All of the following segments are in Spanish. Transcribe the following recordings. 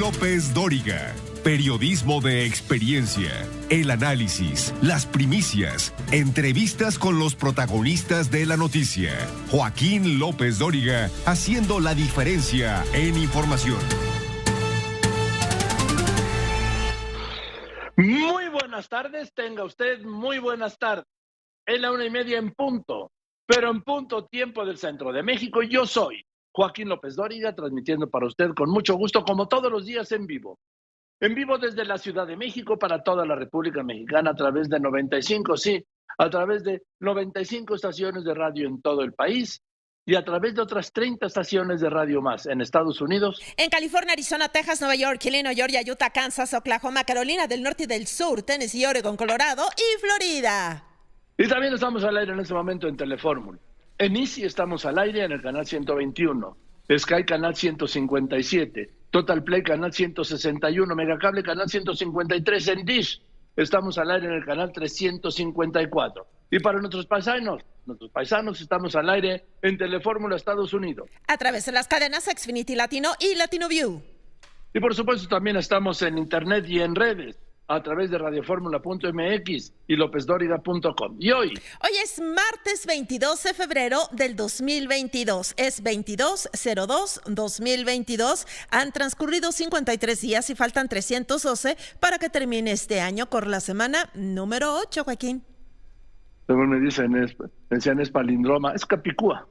López Dóriga. Periodismo de experiencia, el análisis, las primicias, entrevistas con los protagonistas de la noticia. Joaquín López Dóriga, haciendo la diferencia en información. Muy buenas tardes, tenga usted muy buenas tardes. Es la 1:30 en punto, pero en punto tiempo del centro de México. Yo soy Joaquín López Dóriga, transmitiendo para usted con mucho gusto, como todos los días en vivo. En vivo desde la Ciudad de México para toda la República Mexicana a través de 95, sí, a través de 95 estaciones de radio en todo el país y a través de otras 30 estaciones de radio más en Estados Unidos. En California, Arizona, Texas, Nueva York, Illinois, Georgia, Utah, Kansas, Oklahoma, Carolina del Norte y del Sur, Tennessee, Oregon, Colorado y Florida. Y también estamos al aire en este momento en Telefórmula. En Easy estamos al aire en el canal 121, Sky canal 157, Total Play canal 161, Megacable canal 153, en Dish estamos al aire en el canal 354. Y para nuestros paisanos estamos al aire en Telefórmula Estados Unidos. A través de las cadenas Xfinity Latino y Latino View. Y por supuesto también estamos en internet y en redes, a través de radioformula.mx y lopezdoriga.com. Y hoy es martes 22 de febrero del 2022. Es 22/02/2022. Han transcurrido 53 días y faltan 312 para que termine este año con la semana número 8, Joaquín. Según me dicen, es palindroma, es capicúa.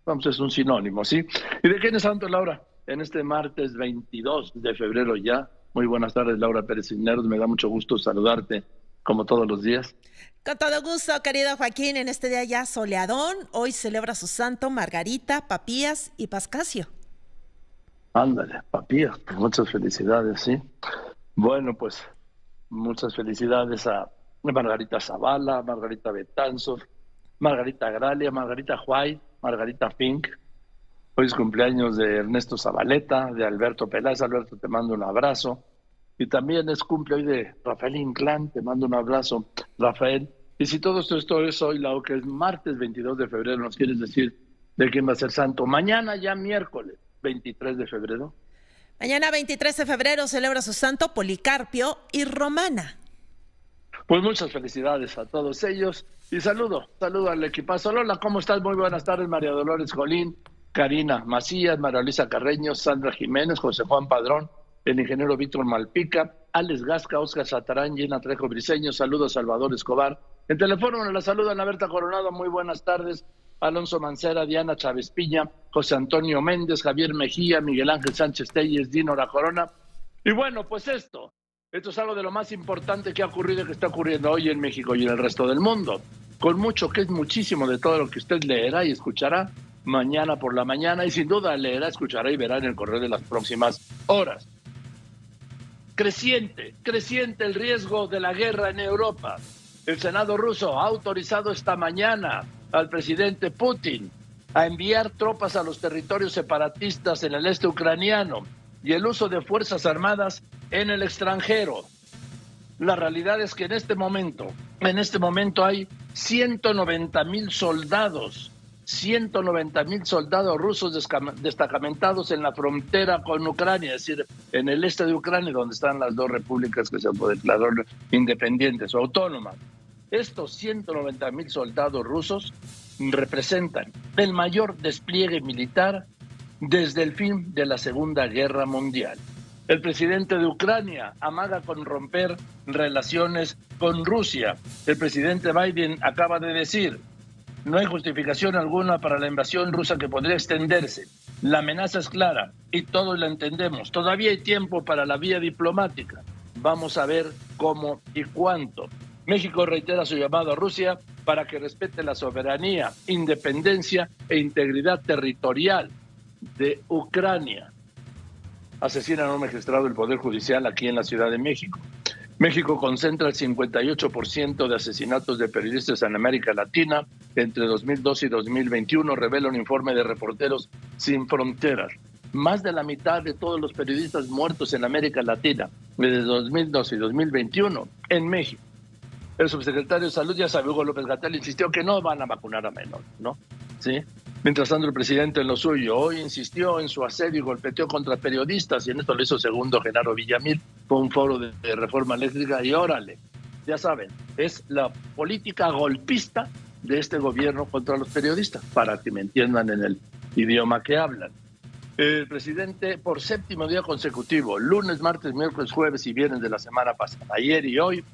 Vamos, es un sinónimo, ¿sí? ¿Y de quién es santo, Laura? En este martes 22 de febrero ya. Muy buenas tardes, Laura Pérez Cisneros. Me da mucho gusto saludarte, como todos los días. Con todo gusto, querido Joaquín, en este día ya soleadón. Hoy celebra su santo Margarita, Papías y Pascasio. Ándale, Papías, pues muchas felicidades, ¿sí? Bueno, pues muchas felicidades a Margarita Zavala, Margarita Betanzos, Margarita Gralia, Margarita White, Margarita Fink. Hoy es cumpleaños de Ernesto Zabaleta, de Alberto Peláez. Alberto, te mando un abrazo. Y también es cumple hoy de Rafael Inclán, te mando un abrazo, Rafael. Y si todo esto es hoy, Lau, que es martes 22 de febrero, ¿nos quieres decir de quién va a ser santo? Mañana ya miércoles 23 de febrero. Mañana 23 de febrero celebra su santo Policarpio y Romana. Pues muchas felicidades a todos ellos. Y saludo al equipazo. Lola, ¿cómo estás? Muy buenas tardes, María Dolores Jolín, Karina Macías, María Luisa Carreño, Sandra Jiménez, José Juan Padrón, el ingeniero Víctor Malpica, Alex Gasca, Oscar Satarán, Gina Trejo Briceño, saludos a Salvador Escobar. En teléfono la saludan a Berta Coronado, muy buenas tardes, Alonso Mancera, Diana Chávez Piña, José Antonio Méndez, Javier Mejía, Miguel Ángel Sánchez Telles, Dino La Corona. Y bueno, pues esto es algo de lo más importante que ha ocurrido y que está ocurriendo hoy en México y en el resto del mundo, con mucho, que es muchísimo de todo lo que usted leerá y escuchará mañana por la mañana, y sin duda leerá, escuchará y verá en el correo de las próximas horas. Creciente el riesgo de la guerra en Europa. El Senado ruso ha autorizado esta mañana al presidente Putin a enviar tropas a los territorios separatistas en el este ucraniano y el uso de fuerzas armadas en el extranjero. La realidad es que en este momento hay 190,000 soldados rusos destacamentados en la frontera con Ucrania, es decir, en el este de Ucrania, donde están las dos repúblicas que se declararon independientes o autónomas. Estos 190,000 soldados rusos representan el mayor despliegue militar desde el fin de la Segunda Guerra Mundial. El presidente de Ucrania amaga con romper relaciones con Rusia. El presidente Biden acaba de decir: no hay justificación alguna para la invasión rusa que podría extenderse. La amenaza es clara y todos la entendemos. Todavía hay tiempo para la vía diplomática. Vamos a ver cómo y cuánto. México reitera su llamado a Rusia para que respete la soberanía, independencia e integridad territorial de Ucrania. Asesinan a un magistrado del Poder Judicial aquí en la Ciudad de México. México concentra el 58% de asesinatos de periodistas en América Latina entre 2012 y 2021, revela un informe de Reporteros Sin Fronteras. Más de la mitad de todos los periodistas muertos en América Latina desde 2012 y 2021 en México. El subsecretario de Salud, ya sabe, Hugo López-Gatell, insistió que no van a vacunar a menores, ¿no? ¿Sí? Mientras tanto, el presidente en lo suyo hoy insistió en su asedio y golpeteó contra periodistas, y en esto lo hizo segundo Genaro Villamil, fue un foro de reforma eléctrica, y órale, ya saben, es la política golpista de este gobierno contra los periodistas, para que me entiendan en el idioma que hablan. El presidente, por séptimo día consecutivo, lunes, martes, miércoles, jueves y viernes de la semana pasada, ayer y hoy,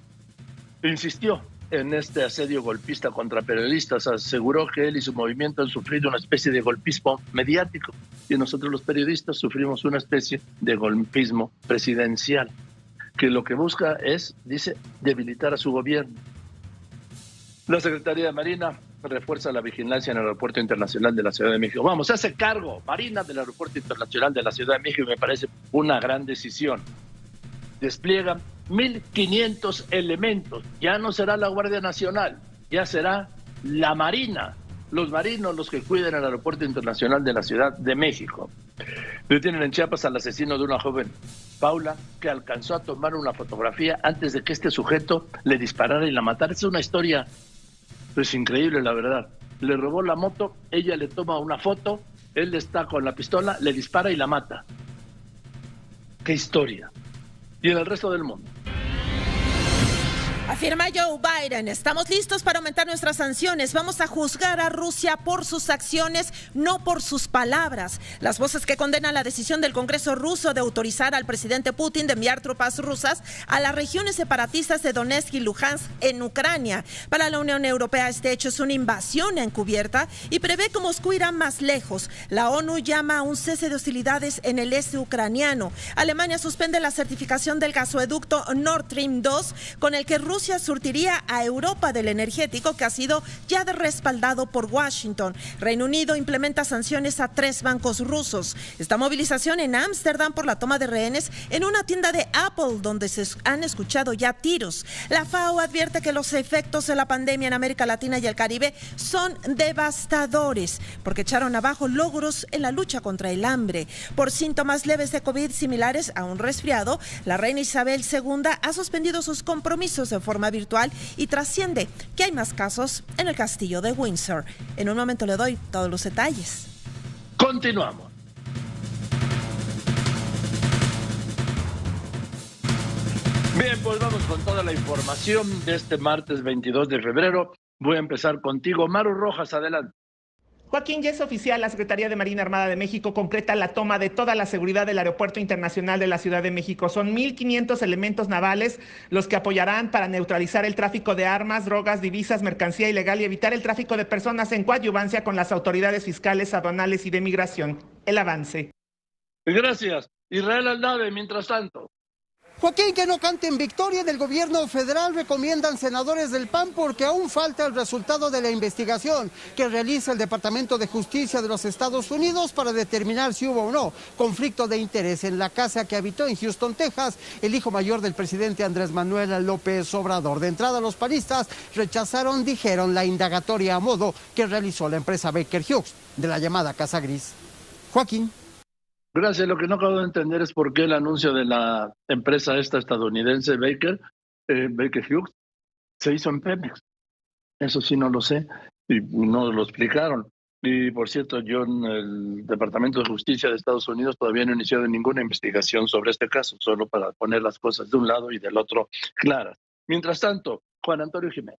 insistió en este asedio golpista contra periodistas. Aseguró que él y su movimiento han sufrido una especie de golpismo mediático, y nosotros los periodistas sufrimos una especie de golpismo presidencial, que lo que busca es, dice, debilitar a su gobierno. La Secretaría de Marina refuerza la vigilancia en el Aeropuerto Internacional de la Ciudad de México. Vamos, se hace cargo Marina del Aeropuerto Internacional de la Ciudad de México, y me parece una gran decisión. Despliegan 1,500 elementos. Ya no será la Guardia Nacional, ya será la Marina, los marinos los que cuiden el Aeropuerto Internacional de la Ciudad de México. Detienen en Chiapas al asesino de una joven, Paula, que alcanzó a tomar una fotografía antes de que este sujeto le disparara y la matara. Es una historia, pues, increíble, la verdad. Le robó la moto, ella le toma una foto, él está con la pistola, le dispara y la mata. ¡Qué historia! Y en el resto del mundo. Afirma Joe Biden, estamos listos para aumentar nuestras sanciones. Vamos a juzgar a Rusia por sus acciones, no por sus palabras. Las voces que condenan la decisión del Congreso ruso de autorizar al presidente Putin de enviar tropas rusas a las regiones separatistas de Donetsk y Luhansk en Ucrania. Para la Unión Europea, este hecho es una invasión encubierta y prevé que Moscú irá más lejos. La ONU llama a un cese de hostilidades en el este ucraniano. Alemania suspende la certificación del gasoducto Nord Stream 2, con el que Rusia surtiría a Europa del energético, que ha sido ya respaldado por Washington. Reino Unido implementa sanciones a 3 bancos rusos. Esta movilización en Ámsterdam por la toma de rehenes en una tienda de Apple, donde se han escuchado ya tiros. La FAO advierte que los efectos de la pandemia en América Latina y el Caribe son devastadores, porque echaron abajo logros en la lucha contra el hambre. Por síntomas leves de COVID similares a un resfriado, la reina Isabel II ha suspendido sus compromisos de forma virtual, y trasciende que hay más casos en el castillo de Windsor. En un momento le doy todos los detalles. Continuamos. Bien, pues vamos con toda la información de este martes 22 de febrero. Voy a empezar contigo, Maru Rojas, adelante. Joaquín, ya es oficial, la Secretaría de Marina Armada de México concreta la toma de toda la seguridad del Aeropuerto Internacional de la Ciudad de México. Son 1,500 elementos navales los que apoyarán para neutralizar el tráfico de armas, drogas, divisas, mercancía ilegal y evitar el tráfico de personas en coadyuvancia con las autoridades fiscales, aduanales y de migración. El avance. Gracias. Israel Aldave, mientras tanto. Joaquín, que no canten victoria del gobierno federal, recomiendan senadores del PAN porque aún falta el resultado de la investigación que realiza el Departamento de Justicia de los Estados Unidos para determinar si hubo o no conflicto de interés en la casa que habitó en Houston, Texas, el hijo mayor del presidente Andrés Manuel López Obrador. De entrada, los panistas rechazaron, dijeron, la indagatoria a modo que realizó la empresa Baker Hughes de la llamada Casa Gris. Joaquín. Gracias. Lo que no acabo de entender es por qué el anuncio de la empresa esta estadounidense Baker Hughes, se hizo en Pemex. Eso sí no lo sé y no lo explicaron. Y por cierto, yo en el Departamento de Justicia de Estados Unidos todavía no he iniciado ninguna investigación sobre este caso, solo para poner las cosas de un lado y del otro claras. Mientras tanto, Juan Antonio Jiménez.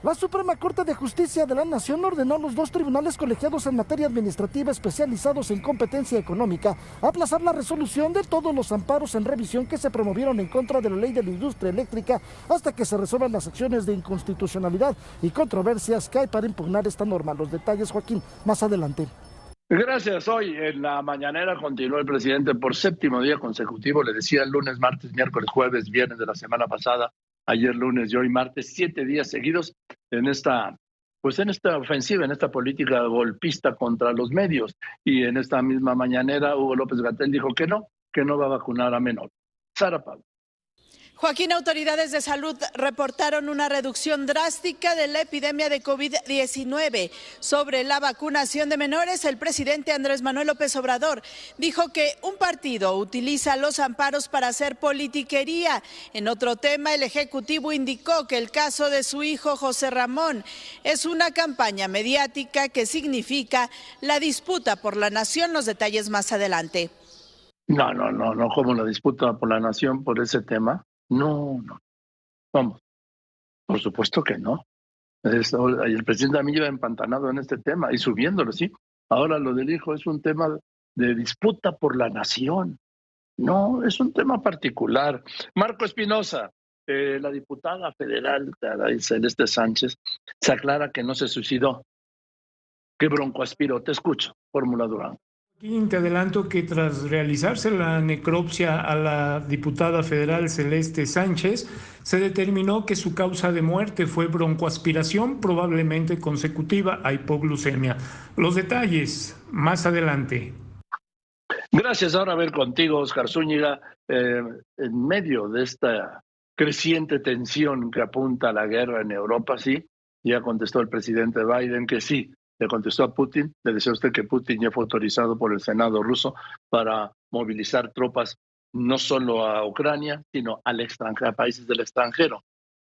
La Suprema Corte de Justicia de la Nación ordenó a los 2 tribunales colegiados en materia administrativa especializados en competencia económica aplazar la resolución de todos los amparos en revisión que se promovieron en contra de la ley de la industria eléctrica hasta que se resuelvan las acciones de inconstitucionalidad y controversias que hay para impugnar esta norma. Los detalles, Joaquín, más adelante. Gracias. Hoy en la mañanera continuó el presidente por séptimo día consecutivo. Le decía el lunes, martes, miércoles, jueves, viernes de la semana pasada, ayer lunes y hoy martes, 7 días seguidos en esta ofensiva, en esta política golpista contra los medios. Y en esta misma mañanera, Hugo López-Gatell dijo que no va a vacunar a menores. Sara Pablo. Joaquín, autoridades de salud reportaron una reducción drástica de la epidemia de COVID-19. Sobre la vacunación de menores, el presidente Andrés Manuel López Obrador dijo que un partido utiliza los amparos para hacer politiquería. En otro tema, el Ejecutivo indicó que el caso de su hijo José Ramón es una campaña mediática que significa la disputa por la nación. Los detalles más adelante. No, como la disputa por la nación por ese tema. No. Vamos, por supuesto que no. El presidente a mí lleva empantanado en este tema y subiéndolo, sí. Ahora lo del hijo es un tema de disputa por la nación. No, es un tema particular. Marco Espinosa, la diputada federal Celeste Sánchez, se aclara que no se suicidó, que broncoaspiró. Te escucho, Fórmula Durán. Te adelanto que tras realizarse la necropsia a la diputada federal Celeste Sánchez, se determinó que su causa de muerte fue broncoaspiración, probablemente consecutiva a hipoglucemia. Los detalles más adelante. Gracias. Ahora a ver contigo, Oscar Zúñiga, en medio de esta creciente tensión que apunta a la guerra en Europa, sí, ya contestó el presidente Biden que sí. Le contestó a Putin, le decía usted que Putin ya fue autorizado por el Senado ruso para movilizar tropas no solo a Ucrania, sino al extranjero, a países del extranjero.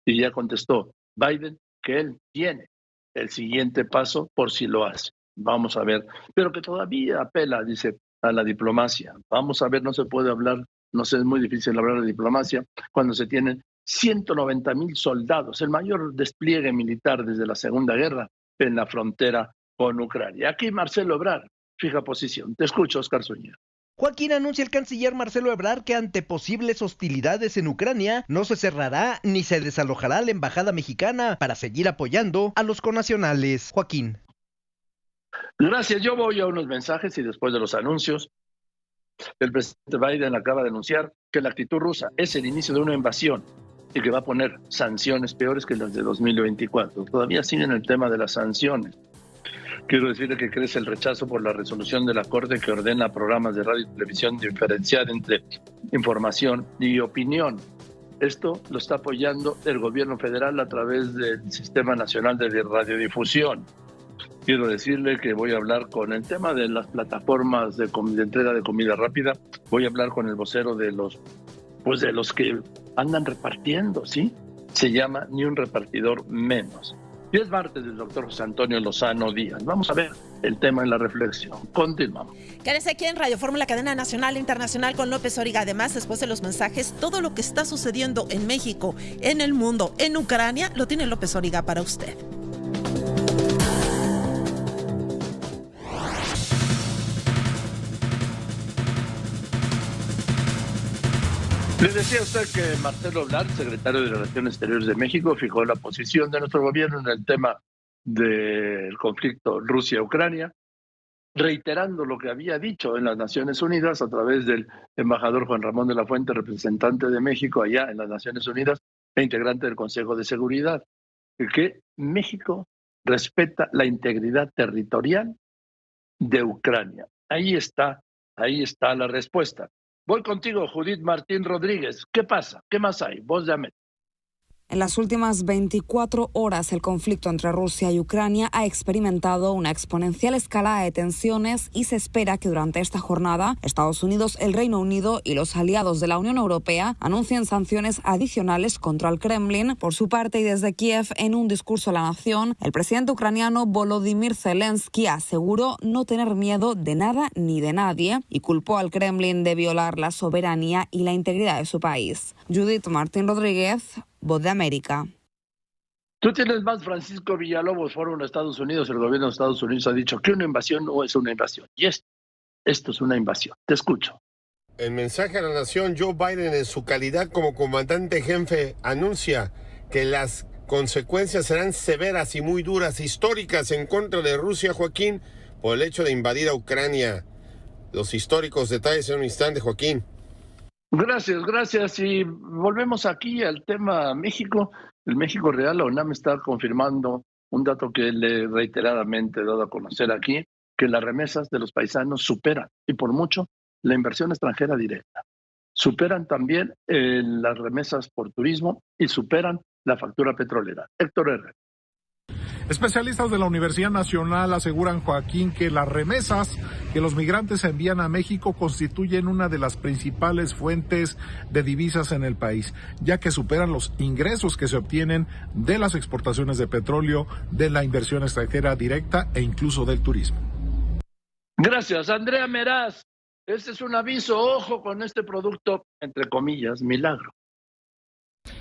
Y ya contestó Biden que él tiene el siguiente paso por si lo hace. Vamos a ver. Pero que todavía apela, dice, a la diplomacia. Vamos a ver, no se puede hablar, no sé, es muy difícil hablar de diplomacia cuando se tienen 190,000 soldados, el mayor despliegue militar desde la Segunda Guerra en la frontera con Ucrania. Aquí Marcelo Ebrard fija posición. Te escucho, Oscar Zúñiga. Joaquín, anuncia el canciller Marcelo Ebrard que ante posibles hostilidades en Ucrania no se cerrará ni se desalojará la embajada mexicana para seguir apoyando a los connacionales. Joaquín. Gracias. Yo voy a unos mensajes y después de los anuncios, el presidente Biden acaba de anunciar que la actitud rusa es el inicio de una invasión y que va a poner sanciones peores que las de 2024. Todavía siguen el tema de las sanciones. Quiero decirle que crece el rechazo por la resolución de la Corte que ordena programas de radio y televisión diferenciar entre información y opinión. Esto lo está apoyando el gobierno federal a través del Sistema Nacional de Radiodifusión. Quiero decirle que voy a hablar con el tema de las plataformas de entrega de comida rápida. Voy a hablar con el vocero de los que andan repartiendo, ¿sí? Se llama Ni un repartidor menos. Y es martes del doctor José Antonio Lozano Díaz. Vamos a ver el tema en la reflexión. Continuamos. Quédese aquí en Radio Fórmula, cadena nacional e internacional con López Origa. Además, después de los mensajes, todo lo que está sucediendo en México, en el mundo, en Ucrania, lo tiene López Origa para usted. Le decía a usted que Marcelo Ebrard, secretario de Relaciones Exteriores de México, fijó la posición de nuestro gobierno en el tema del conflicto Rusia-Ucrania, reiterando lo que había dicho en las Naciones Unidas a través del embajador Juan Ramón de la Fuente, representante de México allá en las Naciones Unidas e integrante del Consejo de Seguridad, que México respeta la integridad territorial de Ucrania. Ahí está la respuesta. Voy contigo, Judith Martín Rodríguez. ¿Qué pasa? ¿Qué más hay? Voz de América. En las últimas 24 horas, el conflicto entre Rusia y Ucrania ha experimentado una exponencial escalada de tensiones y se espera que durante esta jornada Estados Unidos, el Reino Unido y los aliados de la Unión Europea anuncien sanciones adicionales contra el Kremlin. Por su parte, y desde Kiev, en un discurso a la nación, el presidente ucraniano Volodymyr Zelensky aseguró no tener miedo de nada ni de nadie y culpó al Kremlin de violar la soberanía y la integridad de su país. Judith Martín Rodríguez, Voz de América. Tú tienes más, Francisco Villalobos, Foro de Estados Unidos. El gobierno de Estados Unidos ha dicho que una invasión no es una invasión. Y esto es una invasión. Te escucho. El mensaje a la nación, Joe Biden, en su calidad como comandante jefe, anuncia que las consecuencias serán severas y muy duras, históricas en contra de Rusia, Joaquín, por el hecho de invadir a Ucrania. Los históricos detalles en un instante, Joaquín. Gracias. Y volvemos aquí al tema México. El México Real, la UNAM está confirmando un dato que le reiteradamente he dado a conocer aquí, que las remesas de los paisanos superan, y por mucho, la inversión extranjera directa. superan también las remesas por turismo y superan la factura petrolera. Héctor Herrera. Especialistas de la Universidad Nacional aseguran, Joaquín, que las remesas que los migrantes envían a México constituyen una de las principales fuentes de divisas en el país, ya que superan los ingresos que se obtienen de las exportaciones de petróleo, de la inversión extranjera directa e incluso del turismo. Gracias, Andrea Meraz. Este es un aviso, ojo con este producto, entre comillas, milagro.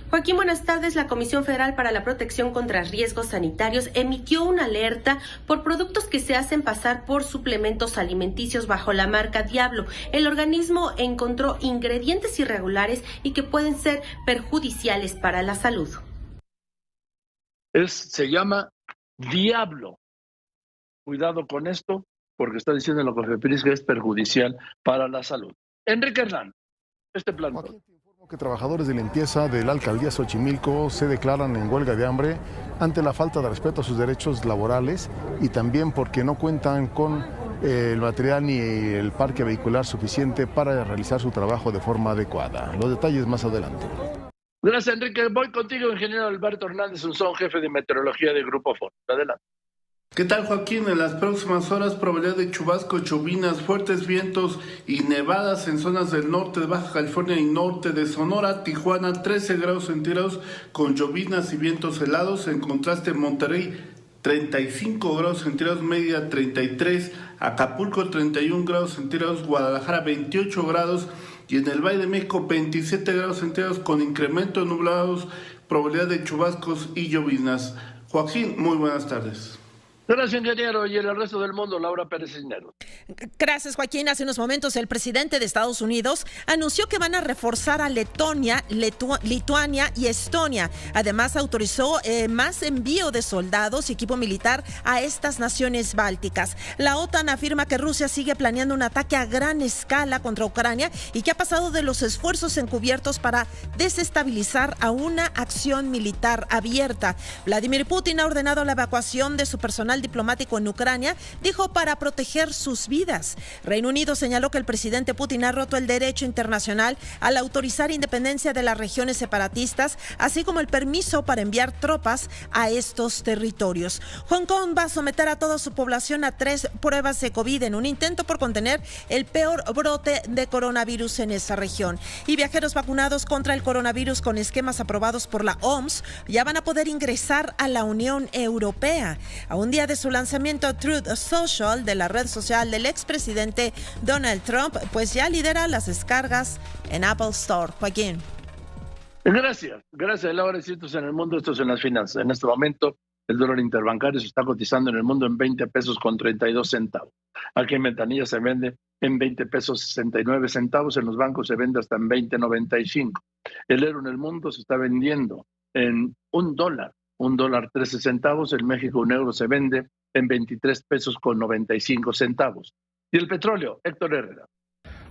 Joaquín, buenas tardes. La Comisión Federal para la Protección contra Riesgos Sanitarios emitió una alerta por productos que se hacen pasar por suplementos alimenticios bajo la marca Diablo. El organismo encontró ingredientes irregulares y que pueden ser perjudiciales para la salud. Se llama Diablo. Cuidado con esto, porque está diciendo la COFEPRIS que es perjudicial para la salud. Enrique Hernán, este plan. Que trabajadores de limpieza de la alcaldía Xochimilco se declaran en huelga de hambre ante la falta de respeto a sus derechos laborales y también porque no cuentan con el material ni el parque vehicular suficiente para realizar su trabajo de forma adecuada. Los detalles más adelante. Gracias, Enrique. Voy contigo, ingeniero Alberto Hernández Unzón, jefe de meteorología de Grupo Ford. Adelante. ¿Qué tal, Joaquín? En las próximas horas probabilidad de chubascos, llovinas, fuertes vientos y nevadas en zonas del norte de Baja California y norte de Sonora. Tijuana 13 grados centígrados con llovinas y vientos helados. En contraste, Monterrey 35 grados centígrados, Mérida 33, Acapulco 31 grados centígrados, Guadalajara 28 grados y en el Valle de México 27 grados centígrados con incremento de nublados, probabilidad de chubascos y llovinas. Joaquín, muy buenas tardes. Gracias, ingeniero. Y en el resto del mundo, Laura Pérez Cisneros. Gracias, Joaquín. Hace unos momentos el presidente de Estados Unidos anunció que van a reforzar a Letonia, Lituania y Estonia. Además, autorizó más envío de soldados y equipo militar a estas naciones bálticas. La OTAN afirma que Rusia sigue planeando un ataque a gran escala contra Ucrania y que ha pasado de los esfuerzos encubiertos para desestabilizar a una acción militar abierta. Vladimir Putin ha ordenado la evacuación de su personal diplomático en Ucrania, dijo, para proteger sus vidas. Reino Unido señaló que el presidente Putin ha roto el derecho internacional al autorizar independencia de las regiones separatistas, así como el permiso para enviar tropas a estos territorios. Hong Kong va a someter a toda su población a 3 pruebas de COVID en un intento por contener el peor brote de coronavirus en esa región. Y viajeros vacunados contra el coronavirus con esquemas aprobados por la OMS ya van a poder ingresar a la Unión Europea. A un día de su lanzamiento, Truth Social, de la red social del expresidente Donald Trump, pues ya lidera las descargas en Apple Store. Joaquín. Gracias, Laura. Esto es en el mundo, esto es en las finanzas. En este momento, el dólar interbancario se está cotizando en el mundo en 20 pesos con 32 centavos. Aquí en Ventanilla se vende en 20 pesos 69 centavos, en los bancos se vende hasta en 20.95. El euro en el mundo se está vendiendo en $1 13 centavos. En México un euro se vende en 23 pesos con 95 centavos. Y el petróleo, Héctor Herrera.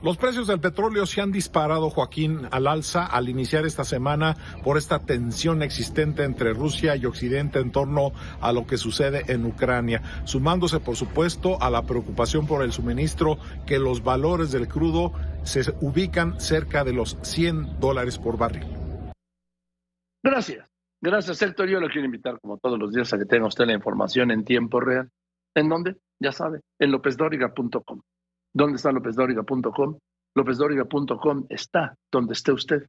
Los precios del petróleo se han disparado, Joaquín, al alza al iniciar esta semana por esta tensión existente entre Rusia y Occidente en torno a lo que sucede en Ucrania, sumándose, por supuesto, a la preocupación por el suministro, que los valores del crudo se ubican cerca de los $100 por barril. Gracias, Héctor. Yo lo quiero invitar, como todos los días, a que tenga usted la información en tiempo real. ¿En dónde? Ya sabe, en lopezdoriga.com. ¿Dónde está lopezdoriga.com? Lopezdoriga.com está donde esté usted.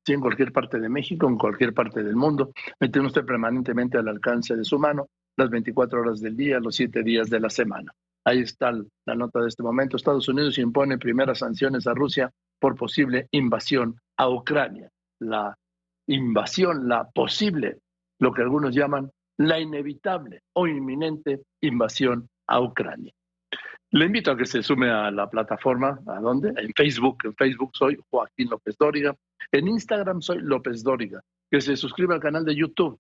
Sí, en cualquier parte de México, en cualquier parte del mundo. Me tiene usted permanentemente al alcance de su mano, las 24 horas del día, los 7 días de la semana. Ahí está la nota de este momento. Estados Unidos impone primeras sanciones a Rusia por posible invasión a Ucrania. La invasión, la posible, lo que algunos llaman la inevitable o inminente invasión a Ucrania. Le invito a que se sume a la plataforma. ¿A dónde? En Facebook. En Facebook soy Joaquín López Dóriga. En Instagram soy López Dóriga. Que se suscriba al canal de YouTube.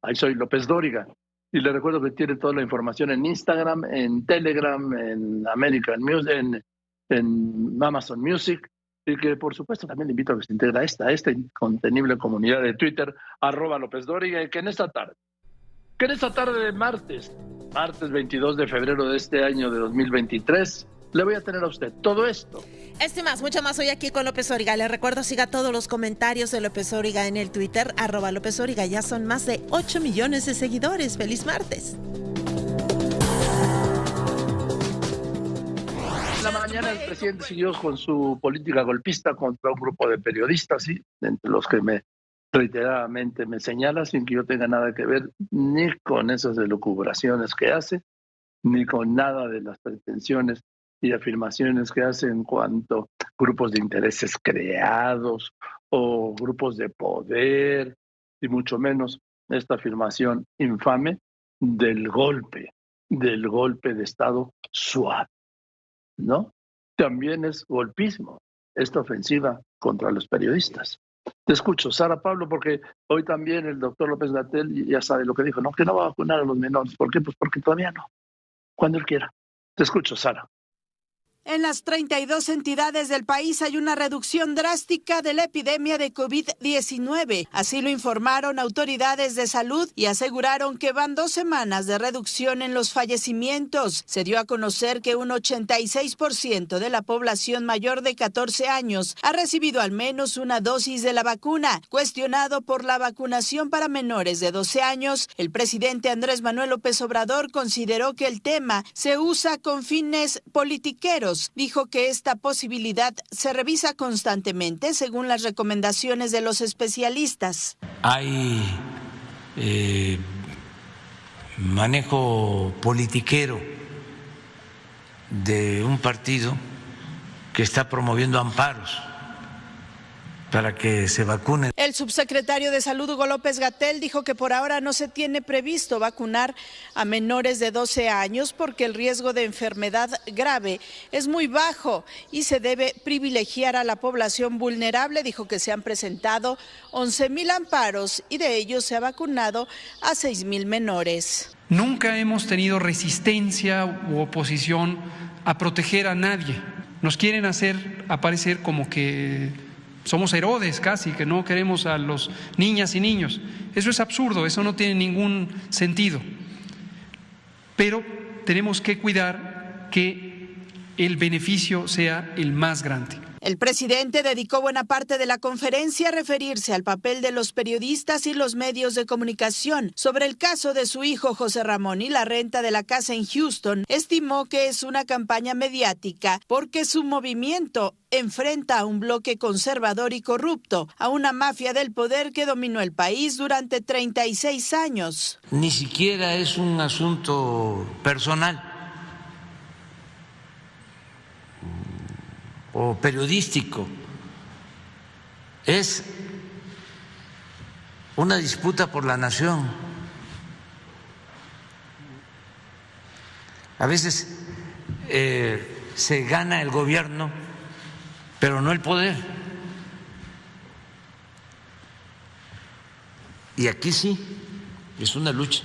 Ahí soy López Dóriga. Y le recuerdo que tiene toda la información en Instagram, en Telegram, en American Music, en Amazon Music. Y que, por supuesto, también le invito a que se integre a esta incontenible comunidad de Twitter, @LópezDóriga, y que en esta tarde de martes 22 de febrero de este año de 2023, le voy a tener a usted todo esto Este más, mucho más hoy aquí con López Dóriga. Les recuerdo, siga todos los comentarios de López Dóriga en el Twitter, @López Dóriga. Ya son más de 8 millones de seguidores. ¡Feliz martes! En la mañana el presidente siguió con su política golpista contra un grupo de periodistas, ¿sí? Entre los que reiteradamente me señala, sin que yo tenga nada que ver ni con esas elucubraciones que hace, ni con nada de las pretensiones y afirmaciones que hace en cuanto a grupos de intereses creados o grupos de poder, y mucho menos esta afirmación infame del golpe de Estado suave, ¿no? También es golpismo esta ofensiva contra los periodistas. Te escucho, Sara Pablo, porque hoy también el doctor López-Gatell ya sabe lo que dijo, ¿no? Que no va a vacunar a los menores. ¿Por qué? Pues porque todavía no. Cuando él quiera. Te escucho, Sara. En las 32 entidades del país hay una reducción drástica de la epidemia de COVID-19. Así lo informaron autoridades de salud y aseguraron que van 2 semanas de reducción en los fallecimientos. Se dio a conocer que un 86% de la población mayor de 14 años ha recibido al menos una dosis de la vacuna. Cuestionado por la vacunación para menores de 12 años, el presidente Andrés Manuel López Obrador consideró que el tema se usa con fines politiqueros. Dijo que esta posibilidad se revisa constantemente según las recomendaciones de los especialistas. Hay manejo politiquero de un partido que está promoviendo amparos para que se vacunen. El subsecretario de Salud, Hugo López-Gatell, dijo que por ahora no se tiene previsto vacunar a menores de 12 años porque el riesgo de enfermedad grave es muy bajo y se debe privilegiar a la población vulnerable. Dijo que se han presentado 11,000 amparos y de ellos se ha vacunado a 6,000 menores. Nunca hemos tenido resistencia u oposición a proteger a nadie. Nos quieren hacer aparecer como que somos Herodes casi, que no queremos a los niñas y niños. Eso es absurdo, eso no tiene ningún sentido. Pero tenemos que cuidar que el beneficio sea el más grande. El presidente dedicó buena parte de la conferencia a referirse al papel de los periodistas y los medios de comunicación. Sobre el caso de su hijo José Ramón y la renta de la casa en Houston, estimó que es una campaña mediática porque su movimiento enfrenta a un bloque conservador y corrupto, a una mafia del poder que dominó el país durante 36 años. Ni siquiera es un asunto personal o periodístico, es una disputa por la nación. A veces se gana el gobierno, pero no el poder. Y aquí sí, es una lucha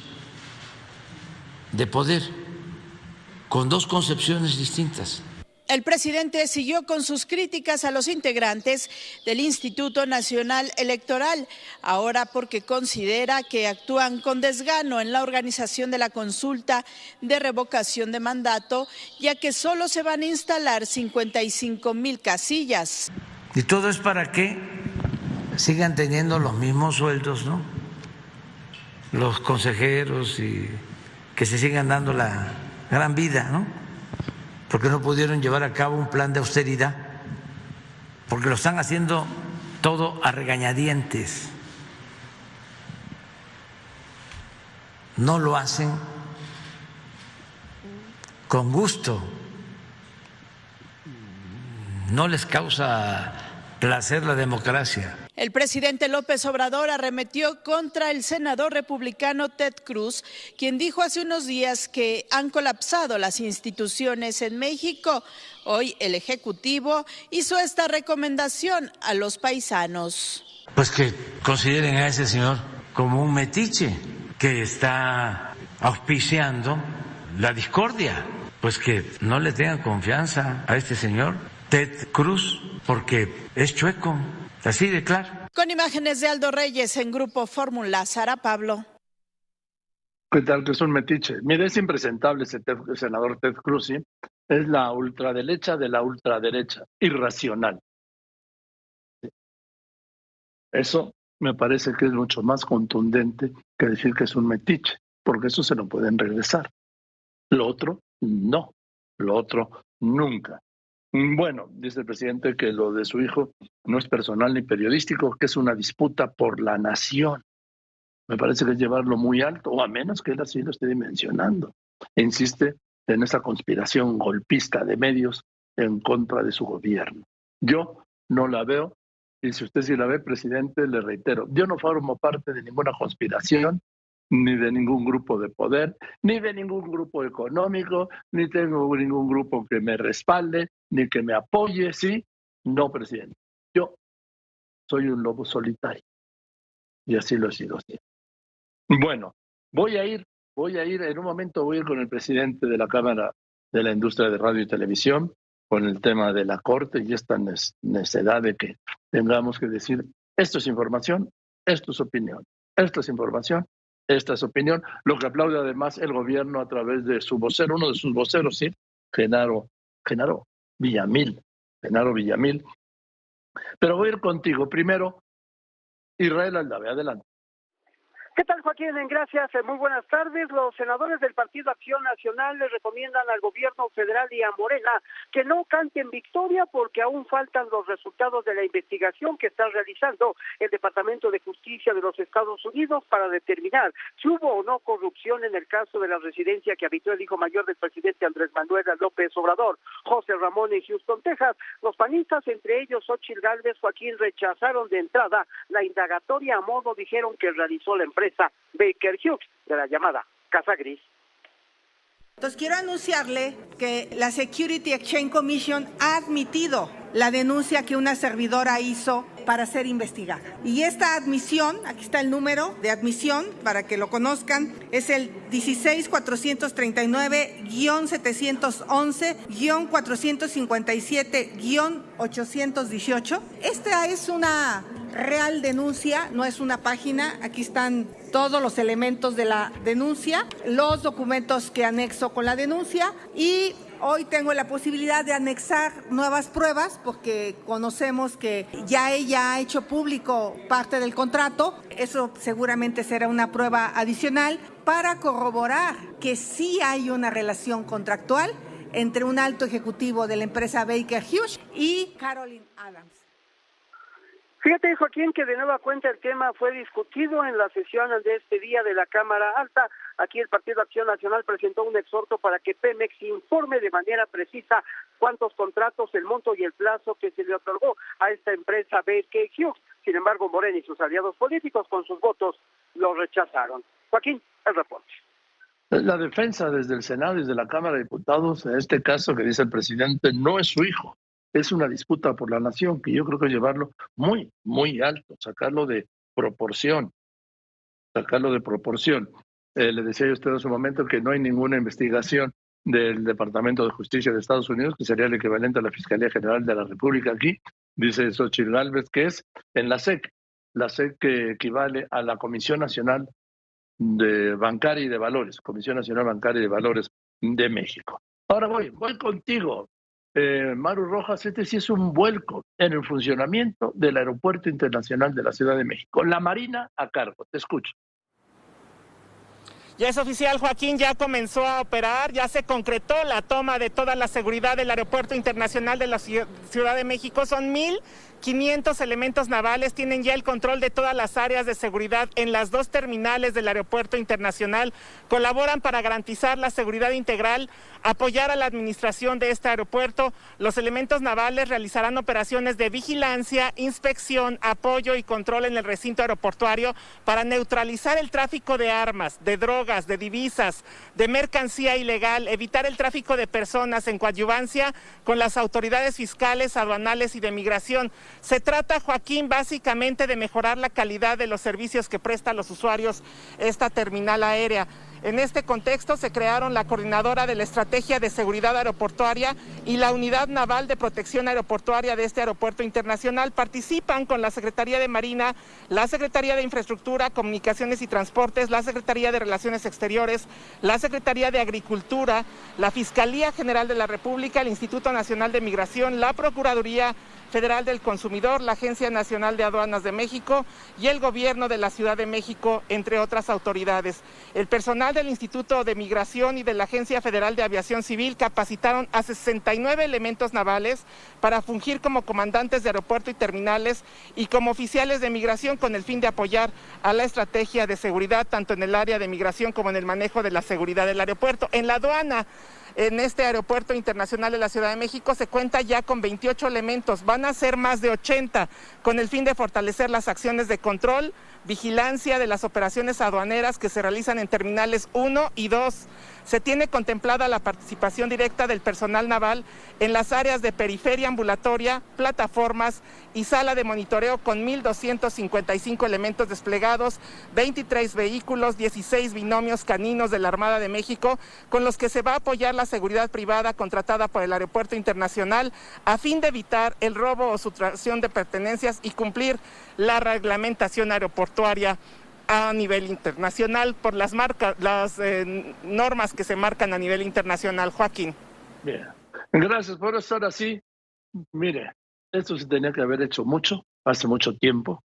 de poder con 2 concepciones distintas. El presidente siguió con sus críticas a los integrantes del Instituto Nacional Electoral, ahora porque considera que actúan con desgano en la organización de la consulta de revocación de mandato, ya que solo se van a instalar 55,000 casillas. Y todo es para que sigan teniendo los mismos sueldos, ¿no? Los consejeros, y que se sigan dando la gran vida, ¿no? Porque no pudieron llevar a cabo un plan de austeridad, porque lo están haciendo todo a regañadientes. No lo hacen con gusto, no les causa placer la democracia. El presidente López Obrador arremetió contra el senador republicano Ted Cruz, quien dijo hace unos días que han colapsado las instituciones en México. Hoy el Ejecutivo hizo esta recomendación a los paisanos. Pues que consideren a ese señor como un metiche que está auspiciando la discordia. Pues que no le tengan confianza a este señor Ted Cruz, porque es chueco. Así de claro. Con imágenes de Aldo Reyes en Grupo Fórmula, Sara Pablo. ¿Qué tal que es un metiche? Mire, es impresentable ese senador Ted Cruz, ¿sí? Es la ultraderecha de la ultraderecha, irracional. Eso me parece que es mucho más contundente que decir que es un metiche, porque eso se lo pueden regresar. Lo otro, no. Lo otro, nunca. Bueno, dice el presidente que lo de su hijo no es personal ni periodístico, que es una disputa por la nación. Me parece que es llevarlo muy alto, o a menos que él así lo esté dimensionando. E insiste en esa conspiración golpista de medios en contra de su gobierno. Yo no la veo, y si usted sí la ve, presidente, le reitero, yo no formo parte de ninguna conspiración, ni de ningún grupo de poder, ni de ningún grupo económico, ni tengo ningún grupo que me respalde, ni que me apoye, ¿sí? No, presidente. Yo soy un lobo solitario. Y así lo he sido siempre. Bueno, voy a ir, en un momento voy a ir con el presidente de la Cámara de la Industria de Radio y Televisión, con el tema de la Corte y esta necesidad de que tengamos que decir, esto es información, esto es opinión, esto es información, esta es opinión, lo que aplaude además el gobierno a través de su vocero, uno de sus voceros, ¿sí? Genaro Villamil. Pero voy a ir contigo. Primero, Israel Aldave, adelante. ¿Qué tal, Joaquín? Gracias, muy buenas tardes. Los senadores del Partido Acción Nacional le recomiendan al gobierno federal y a Morena que no canten victoria porque aún faltan los resultados de la investigación que está realizando el Departamento de Justicia de los Estados Unidos para determinar si hubo o no corrupción en el caso de la residencia que habitó el hijo mayor del presidente Andrés Manuel López Obrador, José Ramón, en Houston, Texas. Los panistas, entre ellos Xochitl Gálvez, Joaquín, rechazaron de entrada la indagatoria a modo, dijeron, que realizó la empresa Baker Hughes, de la llamada Casa Gris. Entonces quiero anunciarle que la Security Exchange Commission ha admitido la denuncia que una servidora hizo para ser investigada. Y esta admisión, aquí está el número de admisión para que lo conozcan, es el 16439-711-457-818. Esta es una real denuncia, no es una página. Aquí están todos los elementos de la denuncia, los documentos que anexo con la denuncia, y hoy tengo la posibilidad de anexar nuevas pruebas porque conocemos que ya ella ha hecho público parte del contrato. Eso seguramente será una prueba adicional para corroborar que sí hay una relación contractual entre un alto ejecutivo de la empresa Baker Hughes y Carolyn Adams. Fíjate, Joaquín, que de nueva cuenta el tema fue discutido en la sesión de este día de la Cámara Alta. Aquí el Partido Acción Nacional presentó un exhorto para que Pemex informe de manera precisa cuántos contratos, el monto y el plazo que se le otorgó a esta empresa Baker Hughes. Sin embargo, Morena y sus aliados políticos con sus votos lo rechazaron. Joaquín, el reporte. La defensa desde el Senado y desde la Cámara de Diputados, en este caso que dice el presidente, no es su hijo. Es una disputa por la nación que yo creo que es llevarlo muy, muy alto, sacarlo de proporción. Le decía yo a usted hace un momento que no hay ninguna investigación del Departamento de Justicia de Estados Unidos, que sería el equivalente a la Fiscalía General de la República aquí, dice Xochitl Gálvez, que es en la SEC que equivale a la Comisión Nacional Bancaria y de Valores, Comisión Nacional Bancaria y de Valores de México. Ahora voy contigo. Maru Rojas, este sí es un vuelco en el funcionamiento del Aeropuerto Internacional de la Ciudad de México. La Marina a cargo, te escucho. Ya es oficial, Joaquín, ya comenzó a operar, ya se concretó la toma de toda la seguridad del Aeropuerto Internacional de la Ciudad de México. Son 1,500 elementos navales, tienen ya el control de todas las áreas de seguridad en las dos terminales del Aeropuerto Internacional. Colaboran para garantizar la seguridad integral, apoyar a la administración de este aeropuerto. Los elementos navales realizarán operaciones de vigilancia, inspección, apoyo y control en el recinto aeroportuario para neutralizar el tráfico de armas, de drogas, de divisas, de mercancía ilegal, evitar el tráfico de personas en coadyuvancia con las autoridades fiscales, aduanales y de migración. Se trata, Joaquín, básicamente de mejorar la calidad de los servicios que presta a los usuarios esta terminal aérea. En este contexto se crearon la Coordinadora de la Estrategia de Seguridad Aeroportuaria y la Unidad Naval de Protección Aeroportuaria de este aeropuerto internacional. Participan con la Secretaría de Marina, la Secretaría de Infraestructura, Comunicaciones y Transportes, la Secretaría de Relaciones Exteriores, la Secretaría de Agricultura, la Fiscalía General de la República, el Instituto Nacional de Migración, la Procuraduría Federal del Consumidor, la Agencia Nacional de Aduanas de México y el Gobierno de la Ciudad de México, entre otras autoridades. El personal del Instituto de Migración y de la Agencia Federal de Aviación Civil capacitaron a 69 elementos navales para fungir como comandantes de aeropuerto y terminales y como oficiales de migración con el fin de apoyar a la estrategia de seguridad tanto en el área de migración como en el manejo de la seguridad del aeropuerto. En la aduana, en este aeropuerto internacional de la Ciudad de México se cuenta ya con 28 elementos, van a ser más de 80 con el fin de fortalecer las acciones de control, vigilancia de las operaciones aduaneras que se realizan en terminales 1 y 2. Se tiene contemplada la participación directa del personal naval en las áreas de periferia ambulatoria, plataformas y sala de monitoreo con 1,255 elementos desplegados, 23 vehículos, 16 binomios caninos de la Armada de México, con los que se va a apoyar la seguridad privada contratada por el Aeropuerto Internacional a fin de evitar el robo o sustracción de pertenencias y cumplir la reglamentación aeroportuaria a nivel internacional por las normas que se marcan a nivel internacional. Joaquín. Bien. Gracias por eso. Ahora sí, mire, esto se tenía que haber hecho hace mucho tiempo.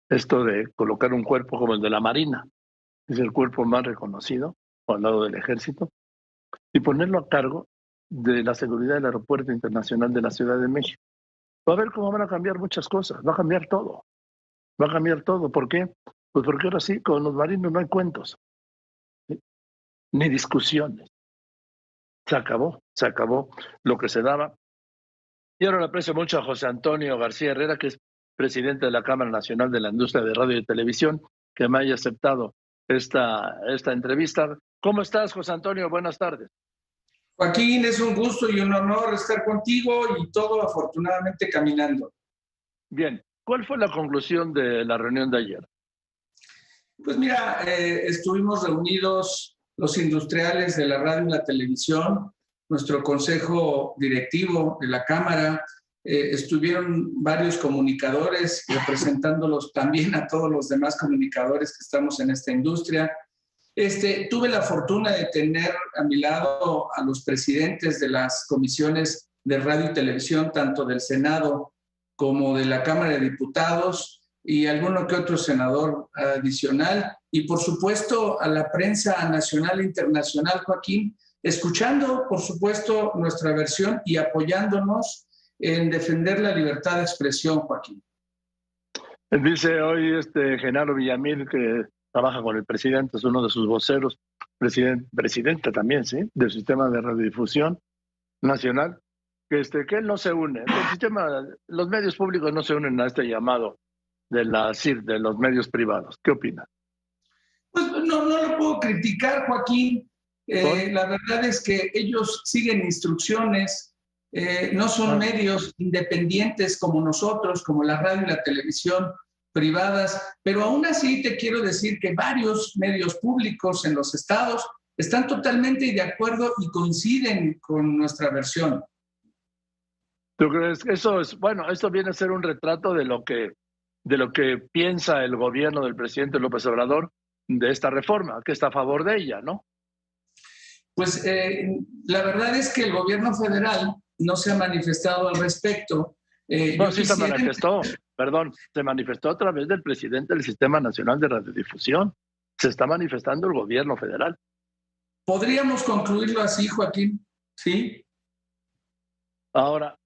Esto de colocar un cuerpo como el de la Marina, es el cuerpo más reconocido al lado del Ejército, y ponerlo a cargo de la seguridad del Aeropuerto Internacional de la Ciudad de México. Va a ver cómo van a cambiar muchas cosas, va a cambiar todo. Va a cambiar todo. ¿Por qué? Pues porque ahora sí, con los marinos no hay cuentos, ¿sí? Ni discusiones. Se acabó lo que se daba. Y ahora le aprecio mucho a José Antonio García Herrera, que es presidente de la Cámara Nacional de la Industria de Radio y Televisión, que me haya aceptado esta entrevista. ¿Cómo estás, José Antonio? Buenas tardes. Joaquín, es un gusto y un honor estar contigo y todo afortunadamente caminando. Bien, ¿cuál fue la conclusión de la reunión de ayer? Pues mira, estuvimos reunidos los industriales de la radio y la televisión, nuestro consejo directivo de la Cámara, estuvieron varios comunicadores representándolos también a todos los demás comunicadores que estamos en esta industria. Tuve la fortuna de tener a mi lado a los presidentes de las comisiones de radio y televisión, tanto del Senado como de la Cámara de Diputados, y alguno que otro senador adicional, y por supuesto a la prensa nacional e internacional, Joaquín, escuchando por supuesto nuestra versión y apoyándonos en defender la libertad de expresión, Joaquín. Dice hoy Genaro Villamil, que trabaja con el presidente, es uno de sus voceros, presidente también, ¿sí?, del sistema de radiodifusión nacional, que él no se une, los medios públicos no se unen a este llamado de la CIR, de los medios privados. ¿Qué opina? Pues no lo puedo criticar, Joaquín. La verdad es que ellos siguen instrucciones, no son medios independientes como nosotros, como la radio y la televisión privadas, pero aún así te quiero decir que varios medios públicos en los estados están totalmente de acuerdo y coinciden con nuestra versión. ¿Tú crees que eso es, bueno, esto viene a ser un retrato de lo que piensa el gobierno del presidente López Obrador de esta reforma, que está a favor de ella, ¿no? Pues la verdad es que el gobierno federal no se ha manifestado al respecto. Se manifestó a través del presidente del Sistema Nacional de Radiodifusión. Se está manifestando el gobierno federal. ¿Podríamos concluirlo así, Joaquín? Sí. Ahora,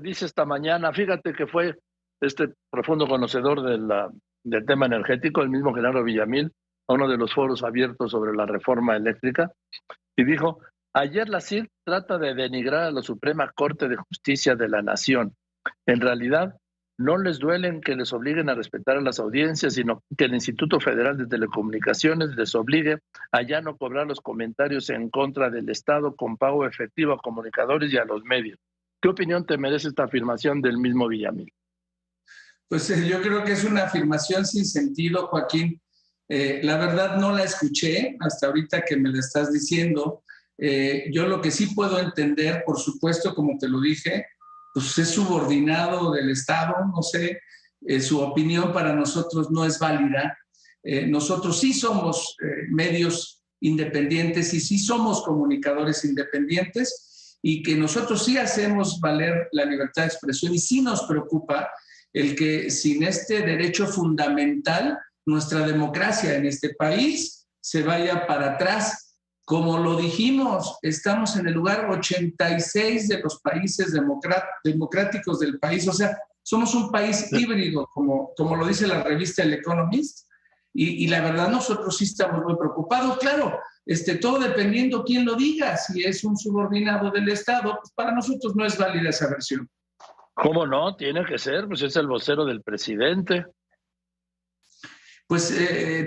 dice esta mañana, fíjate que fue este profundo conocedor del tema energético, el mismo Genaro Villamil, a uno de los foros abiertos sobre la reforma eléctrica, y dijo: ayer la CIR trata de denigrar a la Suprema Corte de Justicia de la Nación. En realidad, no les duelen que les obliguen a respetar a las audiencias, sino que el Instituto Federal de Telecomunicaciones les obligue a ya no cobrar los comentarios en contra del Estado con pago efectivo a comunicadores y a los medios. ¿Qué opinión te merece esta afirmación del mismo Villamil? Pues yo creo que es una afirmación sin sentido, Joaquín. La verdad no la escuché hasta ahorita que me la estás diciendo. Yo lo que sí puedo entender, por supuesto, como te lo dije, pues es subordinado del Estado, no sé, su opinión para nosotros no es válida. Nosotros sí somos medios independientes y sí somos comunicadores independientes y que nosotros sí hacemos valer la libertad de expresión y sí nos preocupa el que sin este derecho fundamental nuestra democracia en este país se vaya para atrás. Como lo dijimos, estamos en el lugar 86 de los países democráticos del país, o sea, somos un país híbrido, como lo dice la revista El Economist, y la verdad nosotros sí estamos muy preocupados. Claro, todo dependiendo quién lo diga, si es un subordinado del Estado, pues para nosotros no es válida esa versión. ¿Cómo no? Tiene que ser, pues es el vocero del presidente. Pues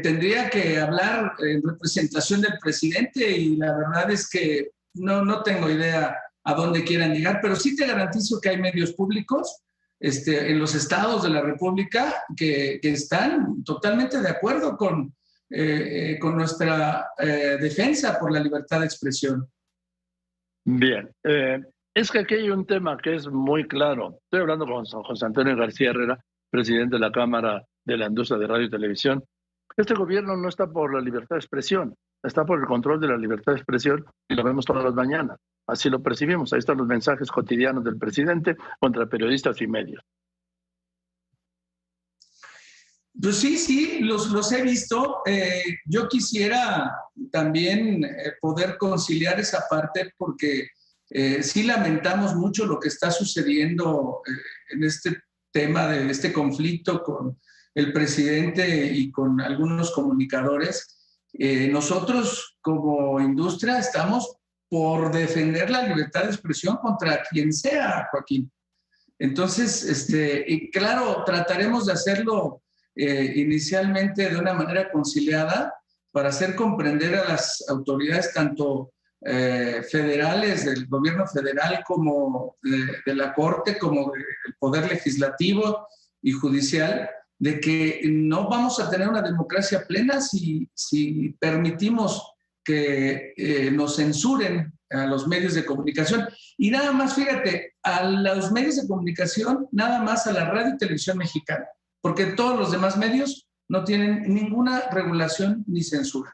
tendría que hablar en representación del presidente y la verdad es que no tengo idea a dónde quieran llegar, pero sí te garantizo que hay medios públicos en los estados de la República que están totalmente de acuerdo con nuestra defensa por la libertad de expresión. Bien, es que aquí hay un tema que es muy claro. Estoy hablando con José Antonio García Herrera, presidente de la Cámara de la Industria de Radio y Televisión. Este gobierno no está por la libertad de expresión, está por el control de la libertad de expresión y lo vemos todas las mañanas. Así lo percibimos. Ahí están los mensajes cotidianos del presidente contra periodistas y medios. Pues sí, los he visto. Yo quisiera también poder conciliar esa parte porque sí lamentamos mucho lo que está sucediendo en este tema de este conflicto con el presidente y con algunos comunicadores. Nosotros como industria estamos por defender la libertad de expresión contra quien sea, Joaquín. Entonces, y claro, trataremos de hacerlo inicialmente de una manera conciliada para hacer comprender a las autoridades tanto federales, del gobierno federal, como de la Corte, como del Poder Legislativo y Judicial, de que no vamos a tener una democracia plena si permitimos que nos censuren a los medios de comunicación. Y nada más, fíjate, a los medios de comunicación, nada más a la radio y televisión mexicana, porque todos los demás medios no tienen ninguna regulación ni censura.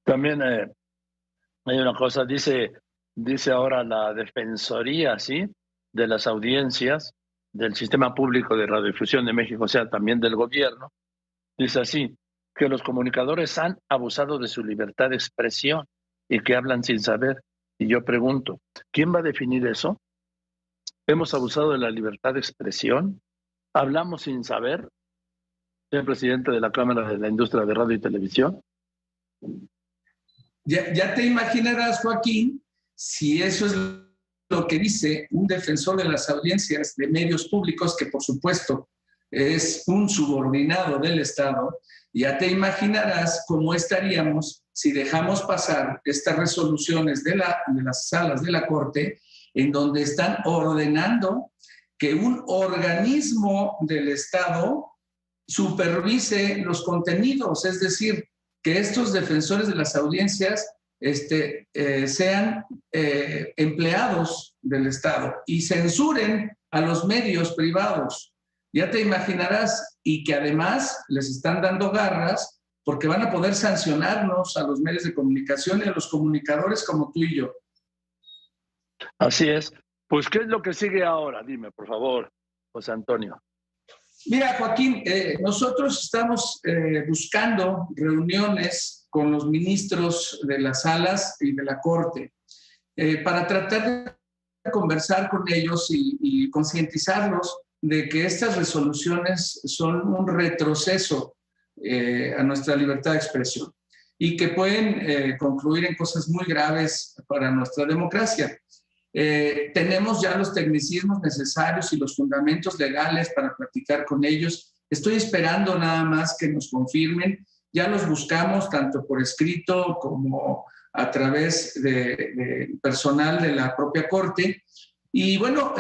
También hay una cosa, dice ahora la Defensoría, ¿sí?, de las audiencias del Sistema Público de Radiodifusión de México, o sea, también del gobierno, dice así, que los comunicadores han abusado de su libertad de expresión y que hablan sin saber. Y yo pregunto, ¿quién va a definir eso? ¿Hemos abusado de la libertad de expresión? ¿Hablamos sin saber? ¿Señor presidente de la Cámara de la Industria de Radio y Televisión? Ya te imaginarás, Joaquín, si eso es lo que dice un defensor de las audiencias de medios públicos, que por supuesto es un subordinado del Estado. Ya te imaginarás cómo estaríamos si dejamos pasar estas resoluciones de las salas de la Corte, en donde están ordenando que un organismo del Estado supervise los contenidos, es decir, que estos defensores de las audiencias sean empleados del Estado y censuren a los medios privados. Ya te imaginarás, y que además les están dando garras porque van a poder sancionarnos a los medios de comunicación y a los comunicadores como tú y yo. Así es. Pues, ¿qué es lo que sigue ahora? Dime, por favor, José Antonio. Mira, Joaquín, nosotros estamos buscando reuniones con los ministros de las salas y de la Corte para tratar de conversar con ellos y concientizarlos de que estas resoluciones son un retroceso a nuestra libertad de expresión y que pueden concluir en cosas muy graves para nuestra democracia. Tenemos ya los tecnicismos necesarios y los fundamentos legales para platicar con ellos. Estoy esperando nada más que nos confirmen. Ya los buscamos tanto por escrito como a través de personal de la propia Corte. Y bueno,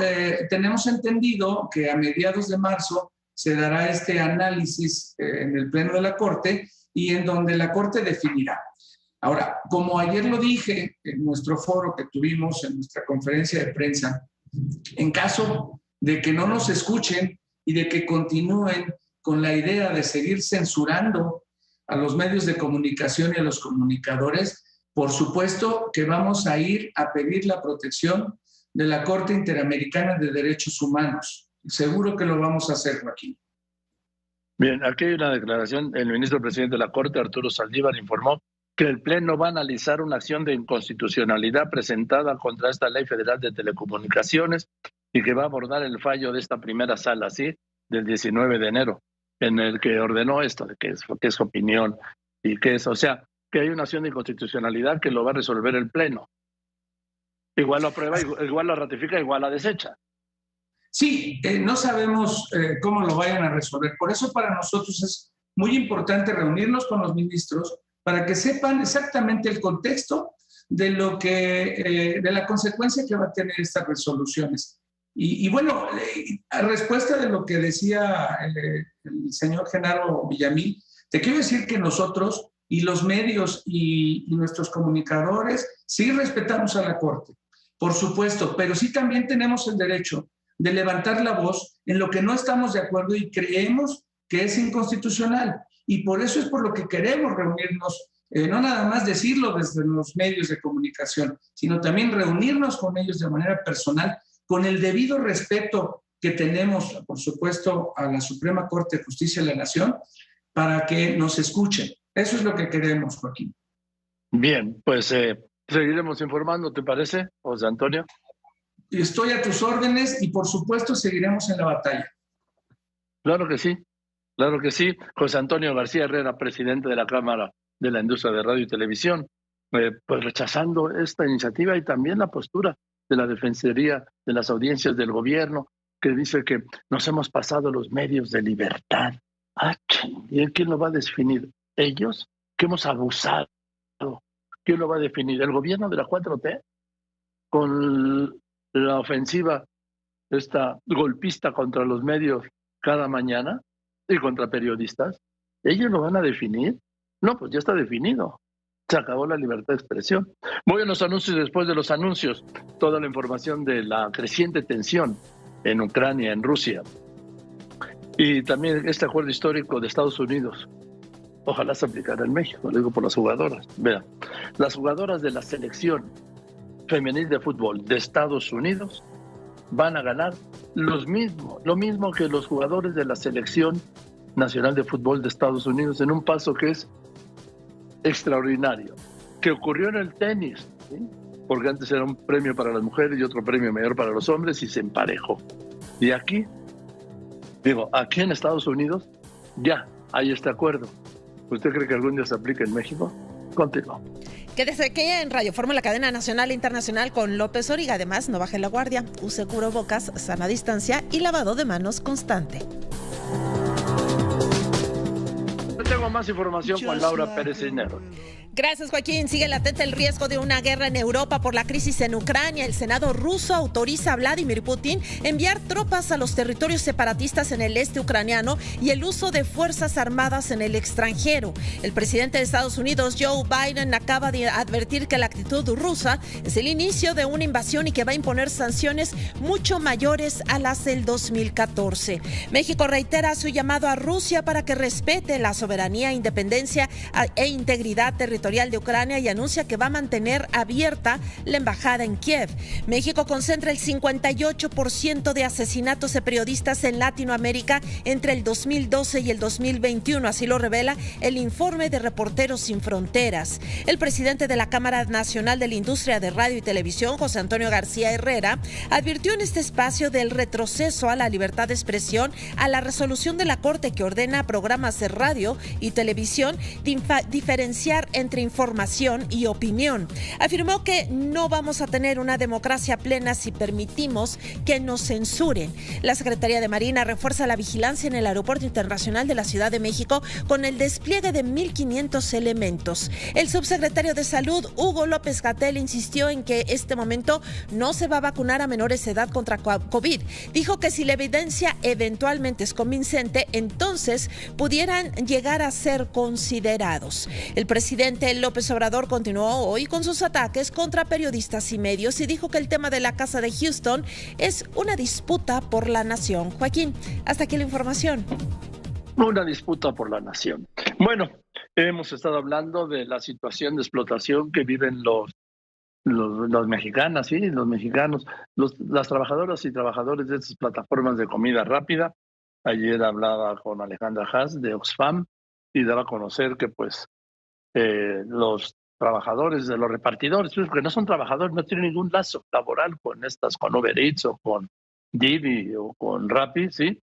tenemos entendido que a mediados de marzo se dará este análisis en el Pleno de la Corte y en donde la Corte definirá. Ahora, como ayer lo dije en nuestro foro que tuvimos, en nuestra conferencia de prensa, en caso de que no nos escuchen y de que continúen con la idea de seguir censurando a los medios de comunicación y a los comunicadores, por supuesto que vamos a ir a pedir la protección de la Corte Interamericana de Derechos Humanos. Seguro que lo vamos a hacer, Joaquín. Bien, aquí hay una declaración. El ministro presidente de la Corte, Arturo Saldívar, informó que el Pleno va a analizar una acción de inconstitucionalidad presentada contra esta Ley Federal de Telecomunicaciones y que va a abordar el fallo de esta primera sala, ¿sí?, del 19 de enero, en el que ordenó esto, de que es opinión y que es, o sea, que hay una acción de inconstitucionalidad que lo va a resolver el Pleno. Igual lo aprueba, igual lo ratifica, igual la desecha. Sí, no sabemos cómo lo vayan a resolver. Por eso para nosotros es muy importante reunirnos con los ministros para que sepan exactamente el contexto de lo que, de la consecuencia que va a tener estas resoluciones. Y bueno, a respuesta de lo que decía el señor Genaro Villamil, te quiero decir que nosotros y los medios y nuestros comunicadores sí respetamos a la Corte, por supuesto, pero sí también tenemos el derecho de levantar la voz en lo que no estamos de acuerdo y creemos que es inconstitucional. Y por eso es por lo que queremos reunirnos, no nada más decirlo desde los medios de comunicación, sino también reunirnos con ellos de manera personal, con el debido respeto que tenemos, por supuesto, a la Suprema Corte de Justicia de la Nación, para que nos escuchen. Eso es lo que queremos, Joaquín. Bien, pues seguiremos informando, ¿te parece, José Antonio? Estoy a tus órdenes y, por supuesto, seguiremos en la batalla. Claro que sí, claro que sí. José Antonio García Herrera, presidente de la Cámara de la Industria de Radio y Televisión, pues rechazando esta iniciativa y también la postura de la Defensoría de las Audiencias del Gobierno, que dice que nos hemos pasado los medios de libertad. ¿Y quién lo va a definir? ¿Ellos? ¿Que hemos abusado? ¿Quién lo va a definir? ¿El gobierno de la 4T? Con la ofensiva esta golpista contra los medios cada mañana y contra periodistas. ¿Ellos lo van a definir? No, pues ya está definido. Se acabó la libertad de expresión. Voy a los anuncios y después de los anuncios, toda la información de la creciente tensión en Ucrania, en Rusia. Y también este acuerdo histórico de Estados Unidos. Ojalá se aplicara en México, lo digo por las jugadoras. Vean, las jugadoras de la selección femenil de fútbol de Estados Unidos van a ganar lo mismo que los jugadores de la selección nacional de fútbol de Estados Unidos, en un paso que es extraordinario, que ocurrió en el tenis, ¿sí? Porque antes era un premio para las mujeres y otro premio mayor para los hombres y se emparejó. Y aquí en Estados Unidos ya hay este acuerdo. ¿Usted cree que algún día se aplique en México? Continúo. Quédese aquí en Radio Fórmula, cadena nacional e internacional con López Dóriga. Además, no baje la guardia, use cubrebocas, sana distancia y lavado de manos constante. Tengo más información con Laura Pérez Cisneros. Gracias, Joaquín. Sigue latente el riesgo de una guerra en Europa por la crisis en Ucrania. El Senado ruso autoriza a Vladimir Putin enviar tropas a los territorios separatistas en el este ucraniano y el uso de fuerzas armadas en el extranjero. El presidente de Estados Unidos, Joe Biden, acaba de advertir que la actitud rusa es el inicio de una invasión y que va a imponer sanciones mucho mayores a las del 2014. México reitera su llamado a Rusia para que respete la soberanía, independencia e integridad territorial de Ucrania y anuncia que va a mantener abierta la embajada en Kiev. México concentra el 58% de asesinatos de periodistas en Latinoamérica entre el 2012 y el 2021, así lo revela el informe de Reporteros Sin Fronteras. El presidente de la Cámara Nacional de la Industria de Radio y Televisión, José Antonio García Herrera, advirtió en este espacio del retroceso a la libertad de expresión a la resolución de la Corte que ordena a programas de radio y televisión diferenciar entre entre información y opinión. Afirmó que no vamos a tener una democracia plena si permitimos que nos censuren. La Secretaría de Marina refuerza la vigilancia en el Aeropuerto Internacional de la Ciudad de México con el despliegue de 1,500 elementos. El subsecretario de Salud, Hugo López-Gatell, insistió en que este momento no se va a vacunar a menores de edad contra COVID. Dijo que si la evidencia eventualmente es convincente, entonces pudieran llegar a ser considerados. El presidente López Obrador continuó hoy con sus ataques contra periodistas y medios y dijo que el tema de la casa de Houston es una disputa por la nación. Joaquín, hasta aquí la información. Una disputa por la nación. Bueno, hemos estado hablando de la situación de explotación que viven los mexicanas, sí, los mexicanos, las trabajadoras y trabajadores de estas plataformas de comida rápida. Ayer hablaba con Alejandra Haas de Oxfam y daba a conocer que pues los trabajadores de los repartidores, que no son trabajadores, no tienen ningún lazo laboral con Uber Eats o con Didi o con Rappi, sí,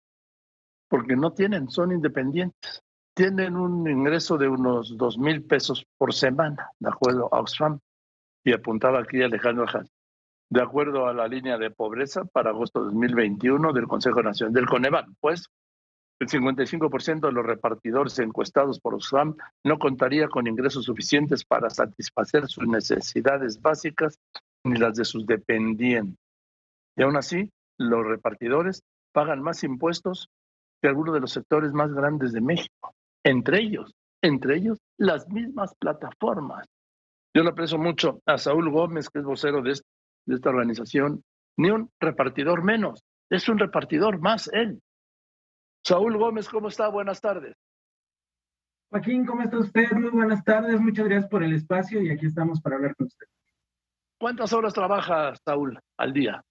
porque no tienen, son independientes. Tienen un ingreso de unos 2,000 pesos por semana, de acuerdo a Oxfam. Y apuntaba aquí Alejandro Haas. De acuerdo a la línea de pobreza para agosto de 2021 del Consejo Nacional del Coneval, pues el 55% de los repartidores encuestados por Oxfam no contaría con ingresos suficientes para satisfacer sus necesidades básicas ni las de sus dependientes. Y aún así, los repartidores pagan más impuestos que algunos de los sectores más grandes de México. Entre ellos, las mismas plataformas. Yo le aprecio mucho a Saúl Gómez, que es vocero de esta organización. Ni un repartidor menos, es un repartidor más él. Saúl Gómez, ¿cómo está? Buenas tardes. Joaquín, ¿cómo está usted? Muy buenas tardes, muchas gracias por el espacio y aquí estamos para hablar con usted. ¿Cuántas horas trabaja Saúl al día?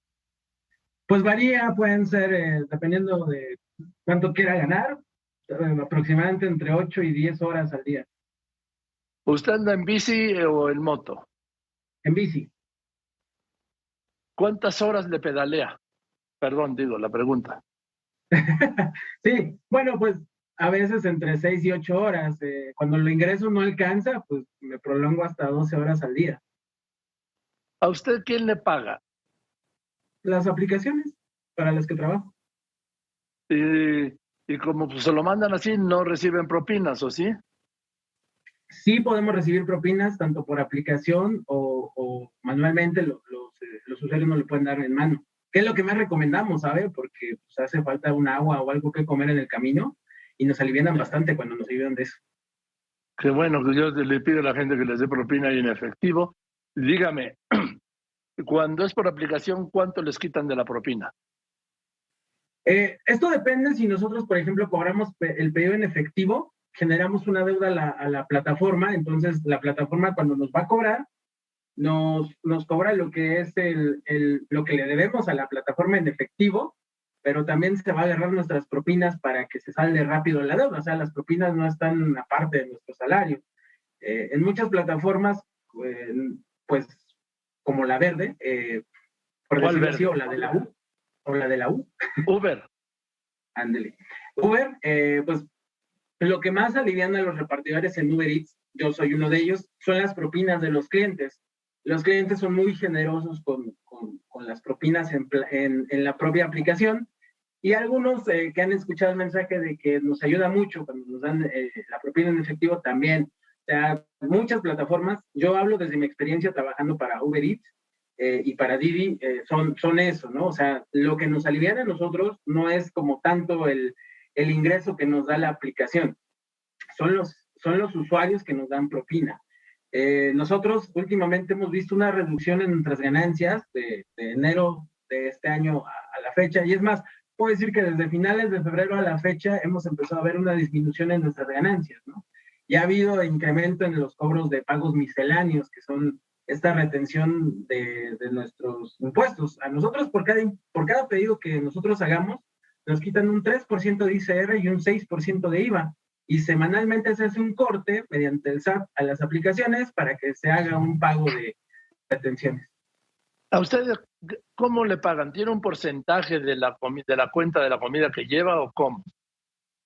Pues varía, pueden ser, dependiendo de cuánto quiera ganar, aproximadamente entre 8 y 10 horas al día. ¿Usted anda en bici o en moto? En bici. ¿Cuántas horas le pedalea? Perdón, digo, la pregunta. Sí, bueno, pues a veces entre 6 y 8 horas. Cuando el ingreso no alcanza, pues me prolongo hasta 12 horas al día. ¿A usted quién le paga? Las aplicaciones para las que trabajo. Y como pues, se lo mandan así, ¿no reciben propinas o sí? Sí podemos recibir propinas tanto por aplicación o manualmente los usuarios no le pueden dar en mano. ¿Qué es lo que más recomendamos, sabe? Porque pues, hace falta un agua o algo que comer en el camino y nos alivianan bastante cuando nos ayudan de eso. Qué bueno, que yo le pido a la gente que les dé propina y en efectivo. Dígame, cuando es por aplicación, ¿cuánto les quitan de la propina? Esto depende si nosotros, por ejemplo, cobramos el pedido en efectivo, generamos una deuda a la plataforma, entonces la plataforma cuando nos va a cobrar, nos cobra lo que es lo que le debemos a la plataforma en efectivo, pero también se va a agarrar nuestras propinas para que se salde rápido la deuda, o sea, las propinas no están aparte de nuestro salario. En muchas plataformas, pues, como la verde, por decirlo así, o la de la U. Uber. Ándele. Uber, pues, lo que más aliviana a los repartidores en Uber Eats, yo soy uno de ellos, son las propinas de los clientes. Los clientes son muy generosos con las propinas en la propia aplicación y algunos que han escuchado el mensaje de que nos ayuda mucho cuando nos dan la propina en efectivo también. O sea, muchas plataformas, yo hablo desde mi experiencia trabajando para Uber Eats y para Didi, son eso, ¿no? O sea, lo que nos aliviana a nosotros no es como tanto el ingreso que nos da la aplicación, son los usuarios que nos dan propina. Nosotros últimamente hemos visto una reducción en nuestras ganancias de enero de este año a la fecha, y es más, puedo decir que desde finales de febrero a la fecha hemos empezado a ver una disminución en nuestras ganancias, ¿no? Ya ha habido incremento en los cobros de pagos misceláneos, que son esta retención de nuestros impuestos. A nosotros, por cada pedido que nosotros hagamos, nos quitan un 3% de ICR y un 6% de IVA. Y semanalmente se hace un corte mediante el SAT a las aplicaciones para que se haga un pago de retenciones. ¿A ustedes cómo le pagan? ¿Tiene un porcentaje de la cuenta de la comida que lleva o cómo?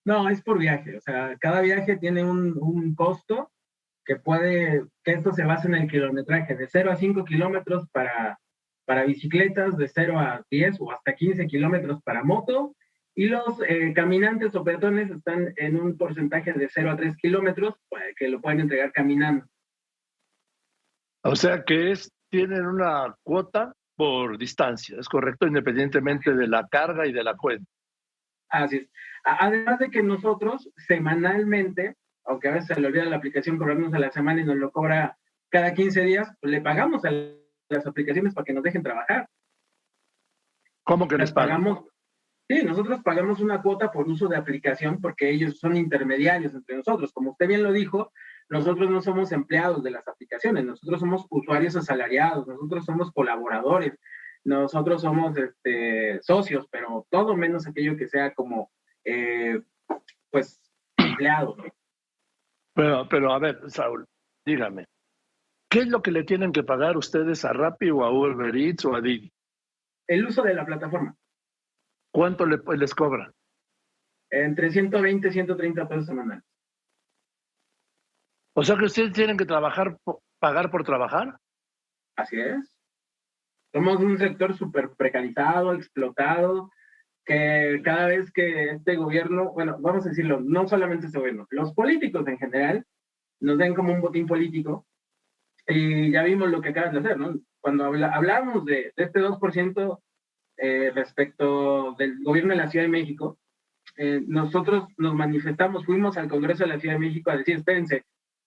No, es por viaje. O sea, cada viaje tiene un costo que esto se basa en el kilometraje de 0 a 5 kilómetros para bicicletas, de 0 a 10 o hasta 15 kilómetros para moto, y los caminantes o peatones están en un porcentaje de 0 a 3 kilómetros que lo pueden entregar caminando. O sea que tienen una cuota por distancia, ¿es correcto? Independientemente de la carga y de la cuenta. Así es. Además de que nosotros semanalmente, aunque a veces se le olvida la aplicación cobrarnos a la semana y nos lo cobra cada 15 días, pues le pagamos a las aplicaciones para que nos dejen trabajar. ¿Cómo que les pagamos? Sí, nosotros pagamos una cuota por uso de aplicación porque ellos son intermediarios entre nosotros. Como usted bien lo dijo, nosotros no somos empleados de las aplicaciones, nosotros somos usuarios asalariados, nosotros somos colaboradores, nosotros somos socios, pero todo menos aquello que sea como, pues, empleado, ¿no? Pero a ver, Saúl, dígame, ¿qué es lo que le tienen que pagar ustedes a Rappi o a Uber Eats o a Didi? El uso de la plataforma. ¿Cuánto les cobran? Entre 120 y 130 pesos semanales. O sea que ustedes tienen que pagar por trabajar. Así es. Somos un sector súper precarizado, explotado, que cada vez que este gobierno, bueno, vamos a decirlo, no solamente este gobierno, los políticos en general nos ven como un botín político, y ya vimos lo que acaban de hacer, ¿no? Cuando hablamos de este 2% respecto del gobierno de la Ciudad de México, nosotros nos manifestamos, fuimos al Congreso de la Ciudad de México a decir, espérense,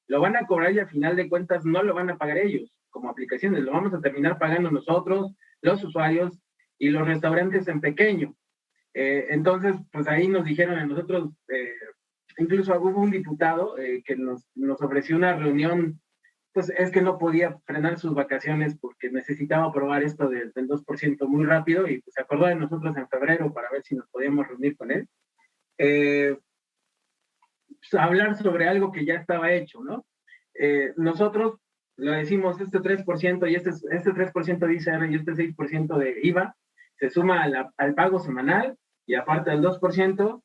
lo van a cobrar y al final de cuentas no lo van a pagar ellos como aplicaciones, lo vamos a terminar pagando nosotros, los usuarios y los restaurantes en pequeño. Entonces, pues ahí nos dijeron a nosotros, incluso hubo un diputado que nos ofreció una reunión, pues es que no podía frenar sus vacaciones porque necesitaba aprobar esto del 2% muy rápido, y pues se acordó de nosotros en febrero para ver si nos podíamos reunir con él. Pues, hablar sobre algo que ya estaba hecho, ¿no? Nosotros lo decimos, este 3% y este 3% de ICR y este 6% de IVA se suma al pago semanal, y aparte del 2%,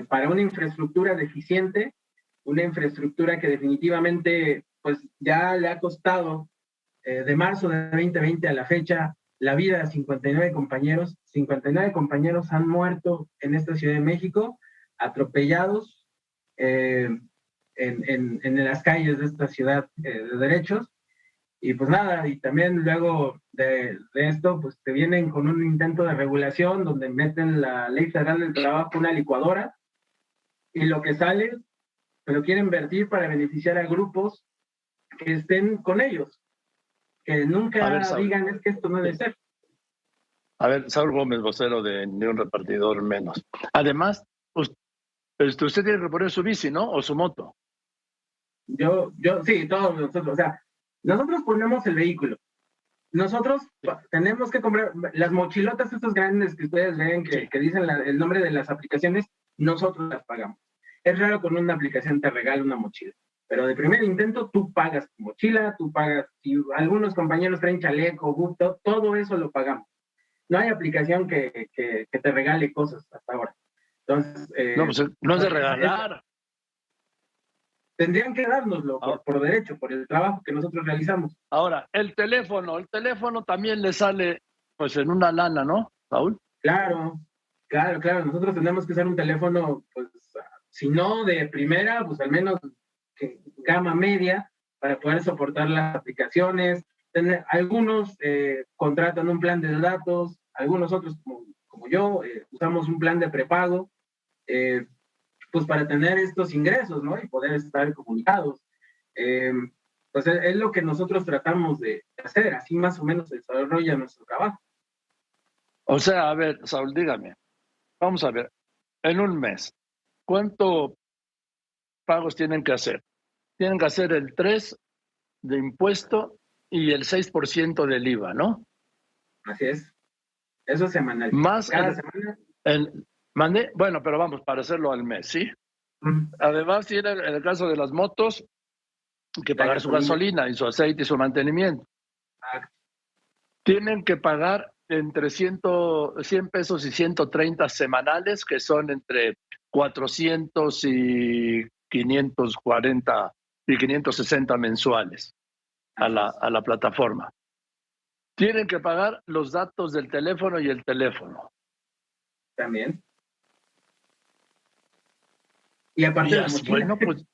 para una infraestructura deficiente, una infraestructura que definitivamente pues ya le ha costado de marzo de 2020 a la fecha la vida a 59 compañeros. 59 compañeros han muerto en esta Ciudad de México, atropellados en las calles de esta ciudad de derechos. Y pues nada, y también luego de esto, pues te vienen con un intento de regulación donde meten la Ley Federal del Trabajo, una licuadora, y lo que sale, pero quieren invertir para beneficiar a grupos que estén con ellos, que nunca digan es que esto no debe ser. A ver, Saúl Gómez, vocero de Ni un Repartidor Menos. Además, usted tiene que poner su bici, ¿no? O su moto. Yo, sí, todos nosotros, o sea, nosotros ponemos el vehículo. Nosotros tenemos que comprar las mochilotas estas grandes que ustedes ven que dicen el nombre de las aplicaciones, nosotros las pagamos. Es raro con una aplicación te regala una mochila, pero de primer intento tú pagas tu mochila, tú pagas, si algunos compañeros traen chaleco, busto, todo eso lo pagamos. No hay aplicación que te regale cosas hasta ahora. Entonces, no, pues no es de regalar. Tendrían que dárnoslo por derecho, por el trabajo que nosotros realizamos. Ahora, el teléfono también le sale pues en una lana, ¿no, Saúl? Claro. Nosotros tenemos que usar un teléfono, pues, si no de primera, pues al menos gama media, para poder soportar las aplicaciones. Algunos contratan un plan de datos, algunos otros, como yo, usamos un plan de prepago, pues para tener estos ingresos, ¿no? Y poder estar comunicados. Pues es lo que nosotros tratamos de hacer, así más o menos se desarrolla nuestro trabajo. O sea, a ver, Saúl, dígame, vamos a ver, en un mes, ¿cuántos pagos tienen que hacer? Tienen que hacer el 3% de impuesto y el 6% del IVA, ¿no? Así es. Eso es semanal. Más cada semana. Bueno, pero vamos, para hacerlo al mes, ¿sí? Además, tiene en el caso de las motos que pagar su gasolina y su aceite y su mantenimiento. Tienen que pagar entre 100 pesos y 130 semanales, que son entre 400 y 540 y 560 mensuales a la plataforma. Tienen que pagar los datos del teléfono y el teléfono. También. Y aparte de la mochila. Bueno, pues,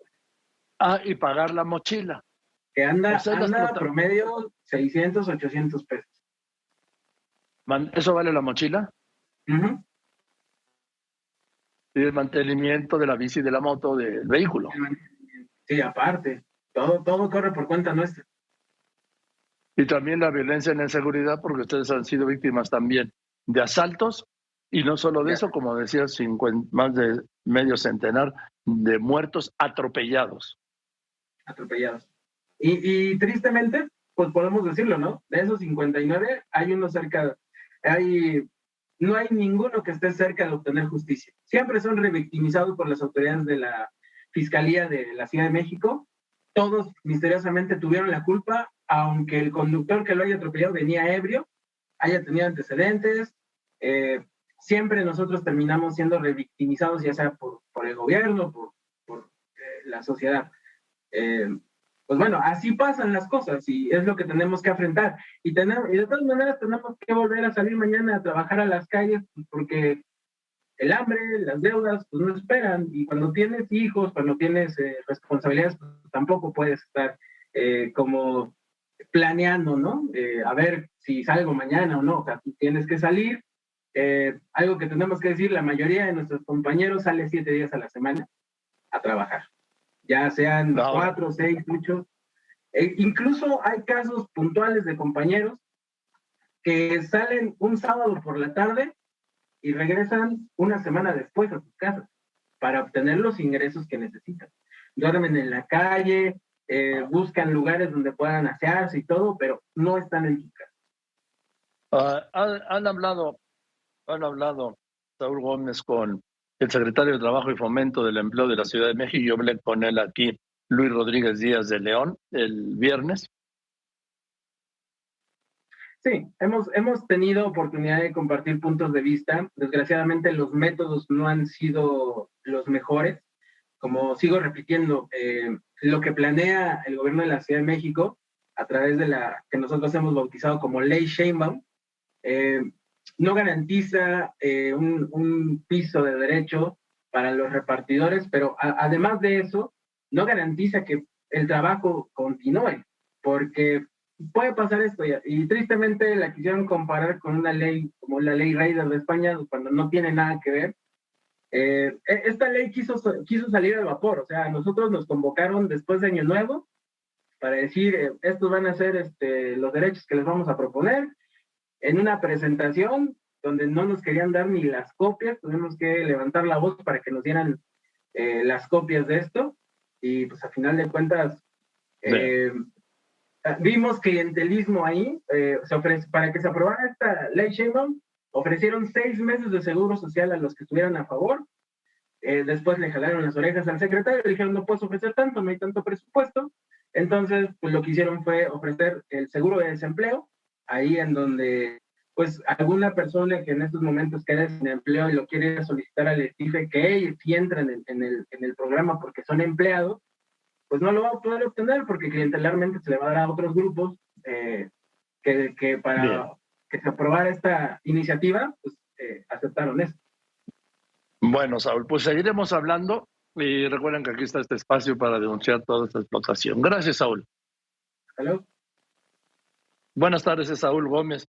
y pagar la mochila. Que anda promedio 600, 800 pesos. ¿Eso vale la mochila? Uh-huh. Y el mantenimiento de la bici, de la moto, del vehículo. Sí, aparte. Todo corre por cuenta nuestra. Y también la violencia en la inseguridad, porque ustedes han sido víctimas también de asaltos, y no solo de eso, como decía, más de medio centenar de muertos atropellados. Atropellados. Y tristemente, pues podemos decirlo, ¿no? De esos 59, hay uno cerca, no hay ninguno que esté cerca de obtener justicia. Siempre son revictimizados por las autoridades de la Fiscalía de la Ciudad de México. Todos misteriosamente tuvieron la culpa, aunque el conductor que lo haya atropellado venía ebrio, haya tenido antecedentes. Siempre nosotros terminamos siendo revictimizados, ya sea por el gobierno, por la sociedad. Pues bueno, así pasan las cosas y es lo que tenemos que enfrentar. Y de todas maneras tenemos que volver a salir mañana a trabajar a las calles porque el hambre, las deudas, pues no esperan. Y cuando tienes hijos, cuando tienes responsabilidades, pues tampoco puedes estar como planeando, ¿no? A ver si salgo mañana o no. O sea, tú tienes que salir. Algo que tenemos que decir, la mayoría de nuestros compañeros sale 7 días a la semana a trabajar. Ya sean 4, 6, 8. Incluso hay casos puntuales de compañeros que salen un sábado por la tarde y regresan una semana después a sus casas para obtener los ingresos que necesitan. Duermen en la calle, buscan lugares donde puedan asearse y todo, pero no están en su casa. Han hablado Saúl Gómez con el secretario de Trabajo y Fomento del Empleo de la Ciudad de México. Yo hablé con él aquí, Luis Rodríguez Díaz de León, el viernes. Sí, hemos tenido oportunidad de compartir puntos de vista. Desgraciadamente los métodos no han sido los mejores. Como sigo repitiendo, lo que planea el gobierno de la Ciudad de México, a través de la que nosotros hemos bautizado como Ley Sheinbaum, no garantiza un piso de derecho para los repartidores, pero además de eso, no garantiza que el trabajo continúe, porque puede pasar esto, y tristemente la quisieron comparar con una ley como la ley Raider de España, cuando no tiene nada que ver. Esta ley quiso salir al vapor, o sea, nosotros nos convocaron después de Año Nuevo para decir, estos van a ser los derechos que les vamos a proponer, en una presentación donde no nos querían dar ni las copias, tuvimos que levantar la voz para que nos dieran las copias de esto, y pues a final de cuentas vimos clientelismo ahí. Para que se aprobara esta ley Sheinbaum, ofrecieron 6 meses de seguro social a los que estuvieran a favor. Después le jalaron las orejas al secretario, le dijeron no puedes ofrecer tanto, no hay tanto presupuesto. Entonces pues lo que hicieron fue ofrecer el seguro de desempleo, ahí en donde pues alguna persona que en estos momentos queda sin empleo y lo quiere solicitar al ESTIFE, que ellos sí entran en el programa porque son empleados, pues no lo va a poder obtener porque clientelarmente se le va a dar a otros grupos que para que se aprobara esta iniciativa, pues aceptaron eso. Bueno, Saúl, pues seguiremos hablando y recuerden que aquí está este espacio para denunciar toda esta explotación. Gracias, Saúl. Hello. Buenas tardes, es Saúl Gómez,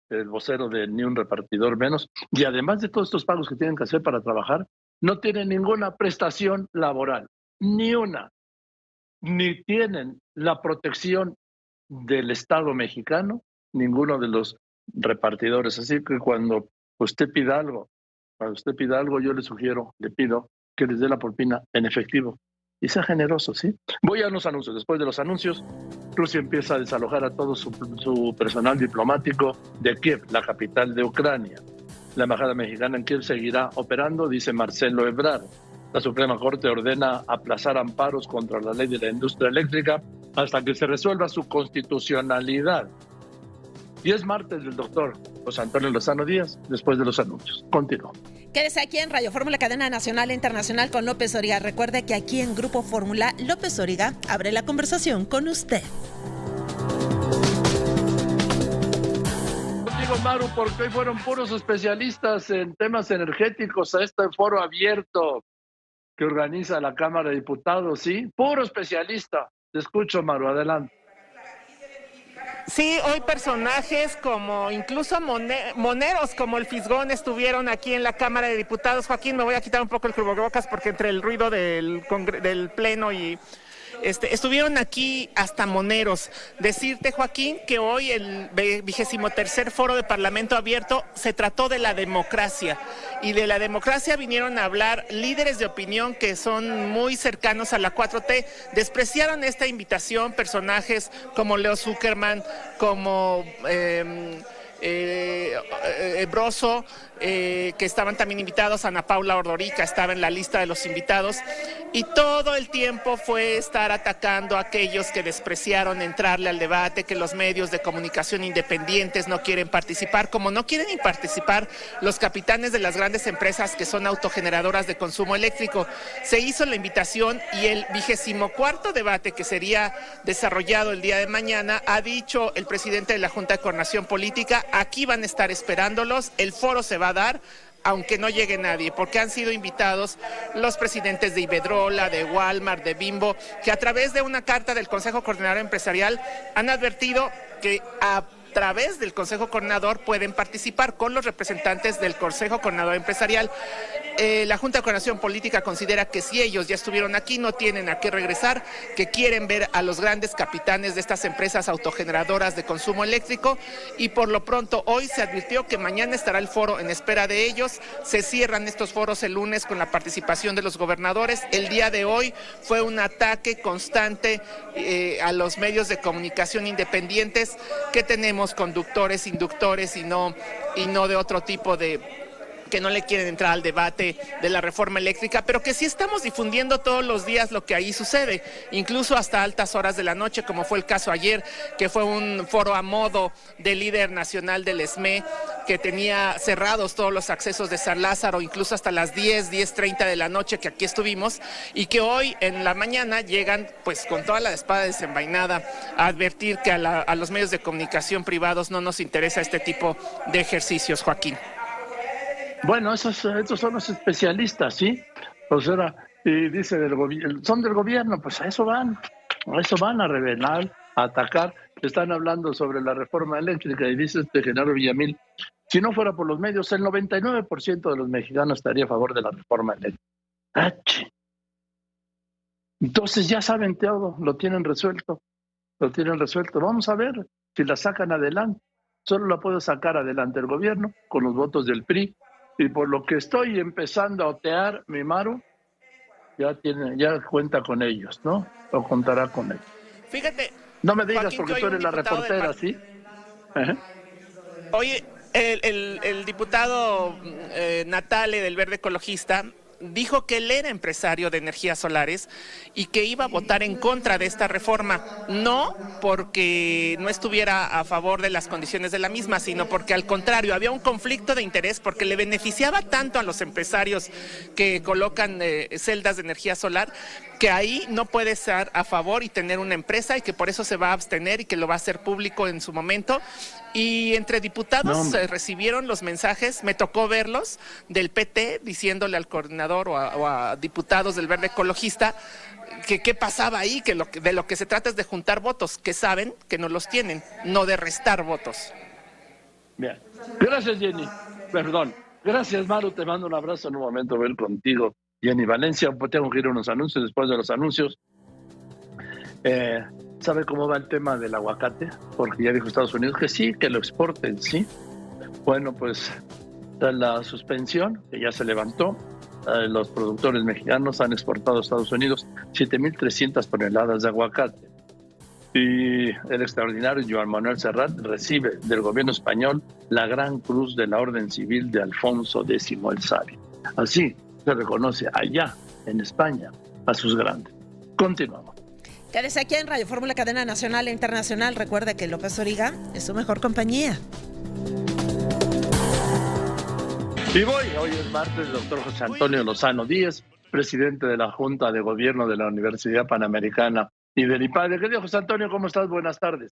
el vocero de Ni un Repartidor Menos. Y además de todos estos pagos que tienen que hacer para trabajar, no tienen ninguna prestación laboral, ni una. Ni tienen la protección del Estado mexicano, ninguno de los repartidores. Así que cuando usted pida algo, yo le sugiero, le pido que les dé la propina en efectivo. Y sea generoso, ¿sí? Voy a los anuncios. Después de los anuncios, Rusia empieza a desalojar a todo su personal diplomático de Kiev, la capital de Ucrania. La embajada mexicana en Kiev seguirá operando, dice Marcelo Ebrard. La Suprema Corte ordena aplazar amparos contra la ley de la industria eléctrica hasta que se resuelva su constitucionalidad. Y es martes del doctor José Antonio Lozano Díaz, después de los anuncios. Continúo. Quédese aquí en Radio Fórmula, cadena nacional e internacional con López Origa. Recuerde que aquí en Grupo Fórmula, López Origa abre la conversación con usted. Digo, Maru, porque hoy fueron puros especialistas en temas energéticos a este foro abierto que organiza la Cámara de Diputados, ¿sí? Puro especialista. Te escucho, Maru, adelante. Sí, hoy personajes como incluso moneros como el Fisgón estuvieron aquí en la Cámara de Diputados. Joaquín, me voy a quitar un poco el cubrebocas porque entre el ruido del Pleno y... estuvieron aquí hasta moneros. Decirte, Joaquín, que hoy el 23º Foro de Parlamento Abierto se trató de la democracia, y de la democracia vinieron a hablar líderes de opinión que son muy cercanos a la 4T. Despreciaron esta invitación personajes como Leo Zuckerman, como Broso, que estaban también invitados. Ana Paula Ordorica estaba en la lista de los invitados, y todo el tiempo fue estar atacando a aquellos que despreciaron entrarle al debate, que los medios de comunicación independientes no quieren participar, como no quieren ni participar los capitanes de las grandes empresas que son autogeneradoras de consumo eléctrico. Se hizo la invitación, y el 24º debate que sería desarrollado el día de mañana, ha dicho el presidente de la Junta de Coordinación Política, aquí van a estar esperándolos, el foro se va a dar aunque no llegue nadie, porque han sido invitados los presidentes de Iberdrola, de Walmart, de Bimbo, que a través de una carta del Consejo Coordinador Empresarial han advertido que a través del Consejo Coordinador pueden participar con los representantes del Consejo Coordinador Empresarial. La Junta de Coordinación Política considera que si ellos ya estuvieron aquí, no tienen a qué regresar, que quieren ver a los grandes capitanes de estas empresas autogeneradoras de consumo eléctrico, y por lo pronto hoy se advirtió que mañana estará el foro en espera de ellos. Se cierran estos foros el lunes con la participación de los gobernadores. El día de hoy fue un ataque constante a los medios de comunicación independientes, que tenemos conductores, inductores y no de otro tipo de... que no le quieren entrar al debate de la reforma eléctrica, pero que sí estamos difundiendo todos los días lo que ahí sucede, incluso hasta altas horas de la noche, como fue el caso ayer, que fue un foro a modo del líder nacional del SME, que tenía cerrados todos los accesos de San Lázaro, incluso hasta las 10:30 de la noche, que aquí estuvimos, y que hoy en la mañana llegan pues con toda la espada desenvainada a advertir que a los medios de comunicación privados no nos interesa este tipo de ejercicios, Joaquín. Bueno, estos son los especialistas, ¿sí? O sea, y dice son del gobierno, pues a eso van a revelar, a atacar. Están hablando sobre la reforma eléctrica, y dice Genaro Villamil, si no fuera por los medios, el 99% de los mexicanos estaría a favor de la reforma eléctrica. Entonces ya saben todo, lo tienen resuelto. Vamos a ver si la sacan adelante. Solo la puede sacar adelante el gobierno con los votos del PRI. Y por lo que estoy empezando a otear, mi Maru, ya cuenta con ellos, ¿no? O contará con ellos. Fíjate. No me digas, Joaquín, porque tú eres la reportera, ¿sí? Ajá. Oye, el diputado Natale del Verde Ecologista dijo que él era empresario de energías solares y que iba a votar en contra de esta reforma, no porque no estuviera a favor de las condiciones de la misma, sino porque al contrario había un conflicto de interés, porque le beneficiaba tanto a los empresarios que colocan celdas de energía solar, que ahí no puede estar a favor y tener una empresa, y que por eso se va a abstener y que lo va a hacer público en su momento. Y entre diputados recibieron los mensajes, me tocó verlos, del PT diciéndole al coordinador o a diputados del Verde Ecologista que qué pasaba ahí, que de lo que se trata es de juntar votos, que saben que no los tienen, no de restar votos. Bien. Gracias, Jenny. Perdón. Gracias, Maru. Te mando un abrazo. En un momento ver contigo, Jenny Valencia. Tengo que ir a unos anuncios. Después de los anuncios, ¿sabe cómo va el tema del aguacate? Porque ya dijo Estados Unidos que sí, que lo exporten, ¿sí? Bueno, pues la suspensión, que ya se levantó, los productores mexicanos han exportado a Estados Unidos 7,300 toneladas de aguacate. Y el extraordinario Joan Manuel Serrat recibe del gobierno español la Gran Cruz de la Orden Civil de Alfonso X el Sabio. Así se reconoce allá, en España, a sus grandes. Continuamos. Quédese aquí en Radio Fórmula, cadena nacional e internacional. Recuerde que López Origa es su mejor compañía. Hoy es martes, el doctor José Antonio Lozano Díez, presidente de la Junta de Gobierno de la Universidad Panamericana y del IPADE. Querido José Antonio, ¿cómo estás? Buenas tardes.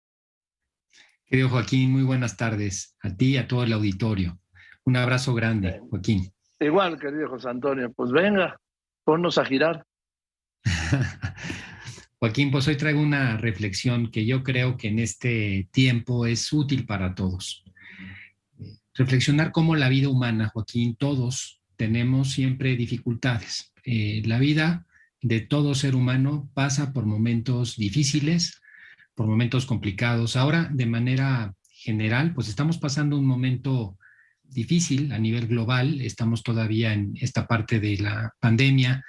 Querido Joaquín, muy buenas tardes a ti y a todo el auditorio. Un abrazo grande, Joaquín. Igual, querido José Antonio, pues venga, ponnos a girar. Joaquín, pues hoy traigo una reflexión que yo creo que en este tiempo es útil para todos. Reflexionar cómo la vida humana, Joaquín, todos tenemos siempre dificultades. La vida de todo ser humano pasa por momentos difíciles, por momentos complicados. Ahora, de manera general, pues estamos pasando un momento difícil a nivel global. Estamos todavía en esta parte de la pandemia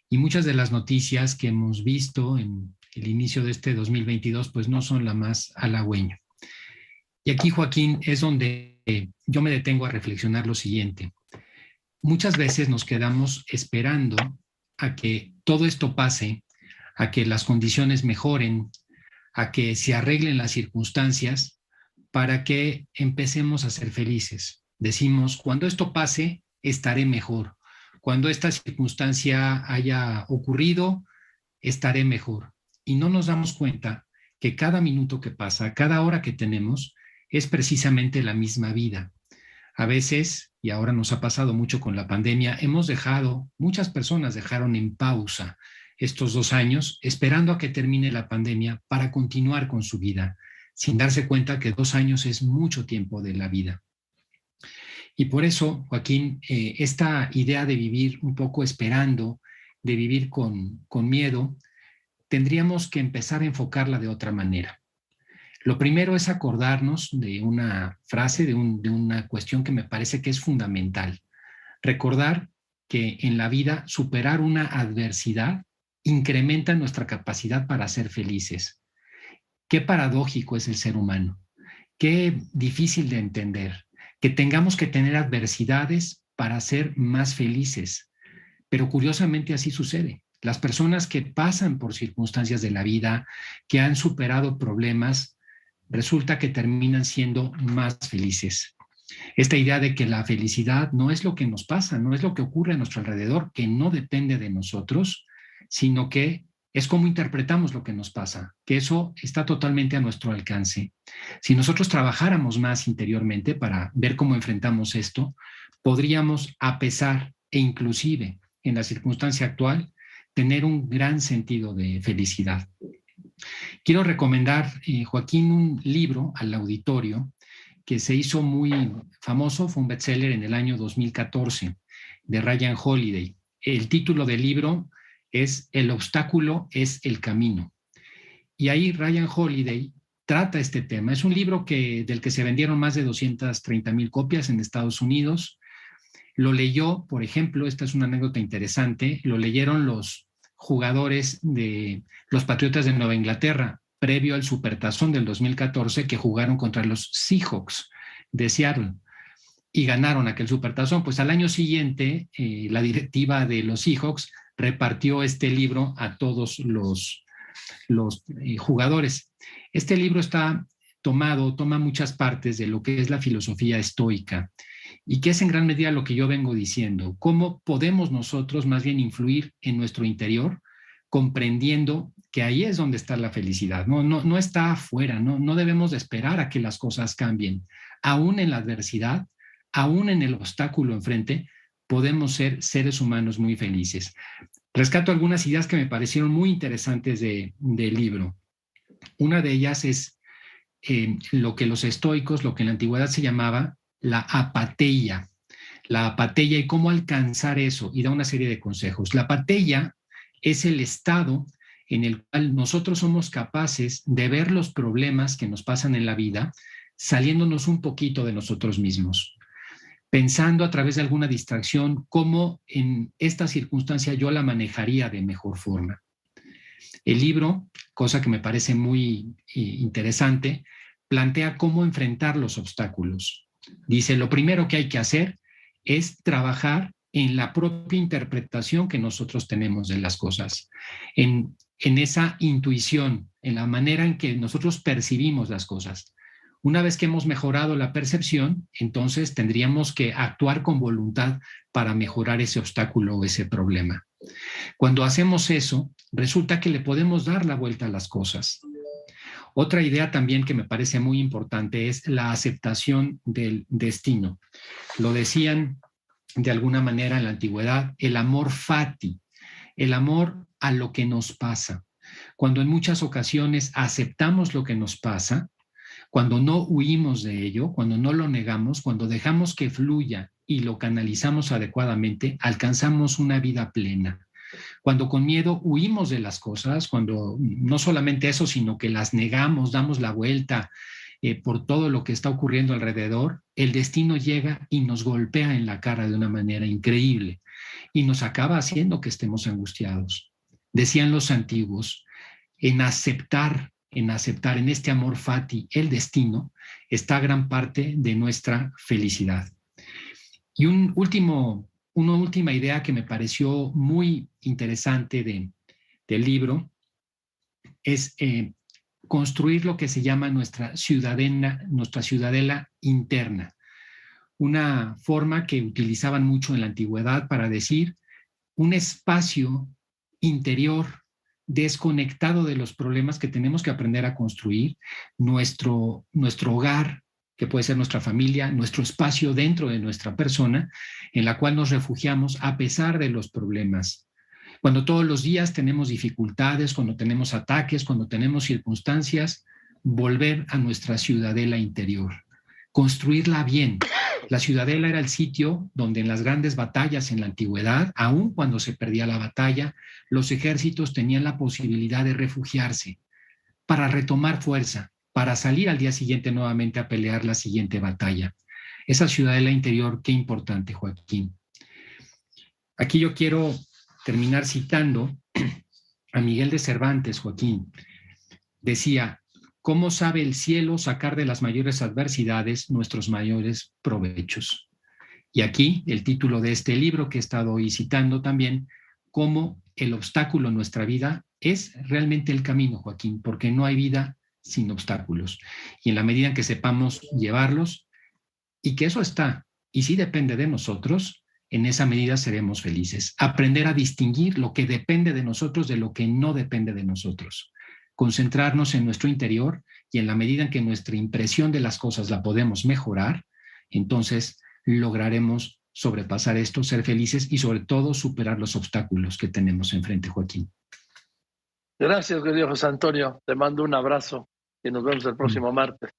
y muchas de las noticias que hemos visto en el inicio de este 2022, pues no son la más halagüeña. Y aquí, Joaquín, es donde yo me detengo a reflexionar lo siguiente. Muchas veces nos quedamos esperando a que todo esto pase, a que las condiciones mejoren, a que se arreglen las circunstancias para que empecemos a ser felices. Decimos, cuando esto pase, estaré mejor. Cuando esta circunstancia haya ocurrido, estaré mejor. Y no nos damos cuenta que cada minuto que pasa, cada hora que tenemos, es precisamente la misma vida. A veces, y ahora nos ha pasado mucho con la pandemia, muchas personas dejaron en pausa estos 2 años esperando a que termine la pandemia para continuar con su vida, sin darse cuenta que 2 años es mucho tiempo de la vida. Y por eso, Joaquín, esta idea de vivir un poco esperando, de vivir con miedo, tendríamos que empezar a enfocarla de otra manera. Lo primero es acordarnos de una frase, de una cuestión que me parece que es fundamental. Recordar que en la vida superar una adversidad incrementa nuestra capacidad para ser felices. Qué paradójico es el ser humano, qué difícil de entender, que tengamos que tener adversidades para ser más felices. Pero curiosamente así sucede. Las personas que pasan por circunstancias de la vida, que han superado problemas, resulta que terminan siendo más felices. Esta idea de que la felicidad no es lo que nos pasa, no es lo que ocurre a nuestro alrededor, que no depende de nosotros, sino que es cómo interpretamos lo que nos pasa, que eso está totalmente a nuestro alcance. Si nosotros trabajáramos más interiormente para ver cómo enfrentamos esto, podríamos, a pesar e inclusive en la circunstancia actual, tener un gran sentido de felicidad. Quiero recomendar, Joaquín, un libro al auditorio que se hizo muy famoso, fue un bestseller en el año 2014, de Ryan Holiday. El título del libro es El obstáculo es el camino. Y ahí Ryan Holiday trata este tema. Es un libro del que se vendieron más de 230,000 copias en Estados Unidos. Lo leyó, por ejemplo, esta es una anécdota interesante, lo leyeron los jugadores de los Patriotas de Nueva Inglaterra, previo al Supertazón del 2014, que jugaron contra los Seahawks de Seattle y ganaron aquel Supertazón. Pues al año siguiente, la directiva de los Seahawks repartió este libro a todos los jugadores. Este libro toma muchas partes de lo que es la filosofía estoica y que es en gran medida lo que yo vengo diciendo. ¿Cómo podemos nosotros más bien influir en nuestro interior comprendiendo que ahí es donde está la felicidad? No está afuera, no debemos de esperar a que las cosas cambien. Aún en la adversidad, aún en el obstáculo enfrente, podemos ser seres humanos muy felices. Rescato algunas ideas que me parecieron muy interesantes del libro. Una de ellas es lo que los estoicos, lo que en la antigüedad se llamaba la apateia y cómo alcanzar eso, y da una serie de consejos. La apateia es el estado en el cual nosotros somos capaces de ver los problemas que nos pasan en la vida saliéndonos un poquito de nosotros mismos, pensando a través de alguna distracción cómo en esta circunstancia yo la manejaría de mejor forma. El libro, cosa que me parece muy interesante, plantea cómo enfrentar los obstáculos. Dice, lo primero que hay que hacer es trabajar en la propia interpretación que nosotros tenemos de las cosas, en esa intuición, en la manera en que nosotros percibimos las cosas. Una vez que hemos mejorado la percepción, entonces tendríamos que actuar con voluntad para mejorar ese obstáculo o ese problema. Cuando hacemos eso, resulta que le podemos dar la vuelta a las cosas. Otra idea también que me parece muy importante es la aceptación del destino. Lo decían de alguna manera en la antigüedad, el amor fati, el amor a lo que nos pasa. Cuando en muchas ocasiones aceptamos lo que nos pasa, cuando no huimos de ello, cuando no lo negamos, cuando dejamos que fluya y lo canalizamos adecuadamente, alcanzamos una vida plena. Cuando con miedo huimos de las cosas, cuando no solamente eso, sino que las negamos, damos la vuelta por todo lo que está ocurriendo alrededor, el destino llega y nos golpea en la cara de una manera increíble y nos acaba haciendo que estemos angustiados. Decían los antiguos, en aceptar en este amor fati, el destino, está gran parte de nuestra felicidad. Y una última idea que me pareció muy interesante del libro es construir lo que se llama nuestra ciudadela interna. Una forma que utilizaban mucho en la antigüedad para decir un espacio interior desconectado de los problemas que tenemos que aprender a construir, nuestro hogar, que puede ser nuestra familia, nuestro espacio dentro de nuestra persona, en la cual nos refugiamos a pesar de los problemas. Cuando todos los días tenemos dificultades, cuando tenemos ataques, cuando tenemos circunstancias, volver a nuestra ciudadela interior, construirla bien. La ciudadela era el sitio donde en las grandes batallas en la antigüedad, aun cuando se perdía la batalla, los ejércitos tenían la posibilidad de refugiarse para retomar fuerza, para salir al día siguiente nuevamente a pelear la siguiente batalla. Esa ciudadela interior, qué importante, Joaquín. Aquí yo quiero terminar citando a Miguel de Cervantes, Joaquín. Decía, ¿cómo sabe el cielo sacar de las mayores adversidades nuestros mayores provechos? Y aquí el título de este libro que he estado hoy citando también, cómo el obstáculo en nuestra vida es realmente el camino, Joaquín, porque no hay vida sin obstáculos. Y en la medida en que sepamos llevarlos, y que eso está, y sí depende de nosotros, en esa medida seremos felices. Aprender a distinguir lo que depende de nosotros de lo que no depende de nosotros. Concentrarnos en nuestro interior y en la medida en que nuestra impresión de las cosas la podemos mejorar, entonces lograremos sobrepasar esto, ser felices y sobre todo superar los obstáculos que tenemos enfrente, Joaquín. Gracias, querido José Antonio. Te mando un abrazo y nos vemos el próximo martes.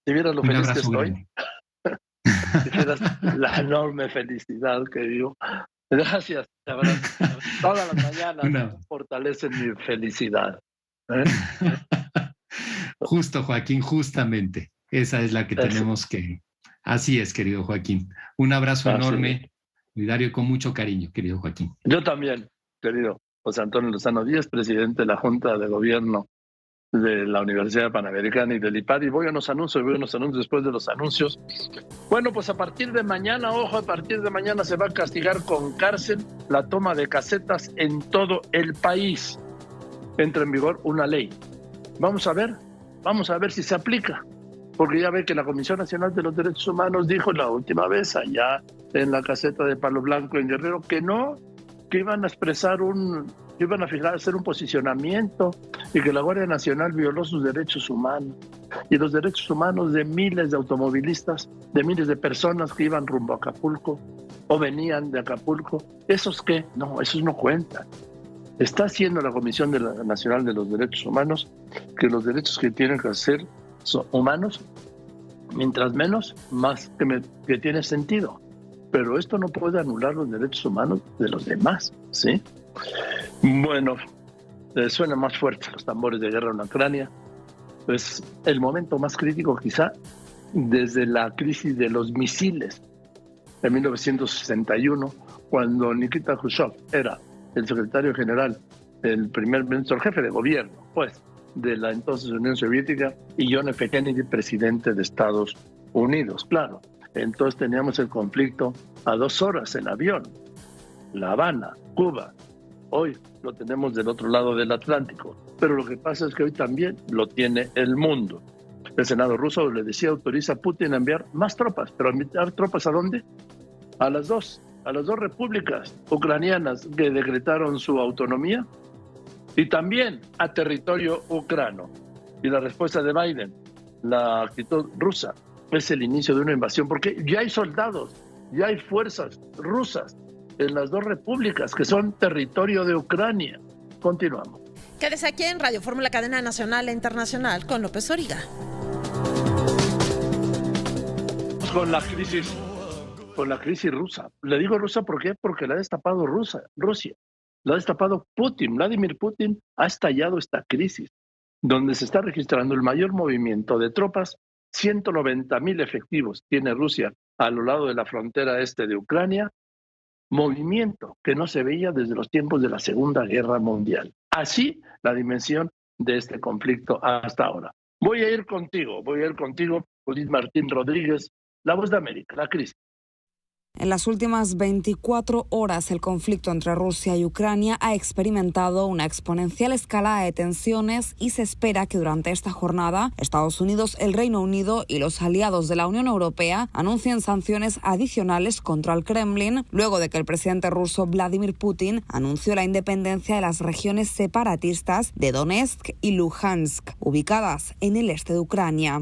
Si vieras lo feliz que estoy, si vieras la enorme felicidad que vivo. Gracias, de verdad. Todas las mañanas fortalecen mi felicidad. Justo, Joaquín, justamente. Esa es la que tenemos que... Así es, querido Joaquín. Un abrazo enorme, solidario y con mucho cariño, querido Joaquín. Yo también, querido José Antonio Lozano Díaz, presidente de la Junta de Gobierno de la Universidad Panamericana y del IPAD. Y voy a unos anuncios después de los anuncios. Bueno, pues a partir de mañana, ojo, a partir de mañana se va a castigar con cárcel la toma de casetas en todo el país. Entra en vigor una ley. Vamos a ver si se aplica, porque ya ve que la Comisión Nacional de los Derechos Humanos dijo la última vez allá en la caseta de Palo Blanco en Guerrero que no, que iban a expresar hacer un posicionamiento y que la Guardia Nacional violó sus derechos humanos y los derechos humanos de miles de automovilistas, de miles de personas que iban rumbo a Acapulco o venían de Acapulco. ¿Esos qué? No, esos no cuentan. Está haciendo la Comisión Nacional de los Derechos Humanos que los derechos que tienen que ser son humanos, mientras menos, más que tiene sentido. Pero esto no puede anular los derechos humanos de los demás, ¿sí? Bueno, suenan más fuertes los tambores de guerra en Ucrania. Es el momento más crítico quizá desde la crisis de los misiles de 1961, cuando Nikita Khrushchev era el secretario general, el primer ministro, el jefe de gobierno, pues, de la entonces Unión Soviética, y John F. Kennedy, presidente de Estados Unidos, claro. Entonces teníamos el conflicto a 2 horas en avión, La Habana, Cuba. Hoy lo tenemos del otro lado del Atlántico, pero lo que pasa es que hoy también lo tiene el mundo. El Senado ruso, le decía, autoriza a Putin a enviar más tropas. ¿Pero enviar tropas a dónde? A las dos repúblicas ucranianas que decretaron su autonomía y también a territorio ucrano. Y la respuesta de Biden, la actitud rusa, es el inicio de una invasión, porque ya hay soldados, ya hay fuerzas rusas en las dos repúblicas que son territorio de Ucrania. Continuamos. Quédese aquí en Radio Fórmula, cadena nacional e internacional, con López Origa. Con la crisis rusa. Le digo rusa ¿por qué? Porque la ha destapado Rusia. La ha destapado Putin. Vladimir Putin ha estallado esta crisis, donde se está registrando el mayor movimiento de tropas. 190,000 efectivos tiene Rusia a lo largo de la frontera este de Ucrania. Movimiento que no se veía desde los tiempos de la Segunda Guerra Mundial. Así la dimensión de este conflicto hasta ahora. Voy a ir contigo, Judith Martín Rodríguez, La Voz de América, la crisis. En las últimas 24 horas, el conflicto entre Rusia y Ucrania ha experimentado una exponencial escalada de tensiones y se espera que durante esta jornada Estados Unidos, el Reino Unido y los aliados de la Unión Europea anuncien sanciones adicionales contra el Kremlin, luego de que el presidente ruso Vladimir Putin anunció la independencia de las regiones separatistas de Donetsk y Luhansk, ubicadas en el este de Ucrania.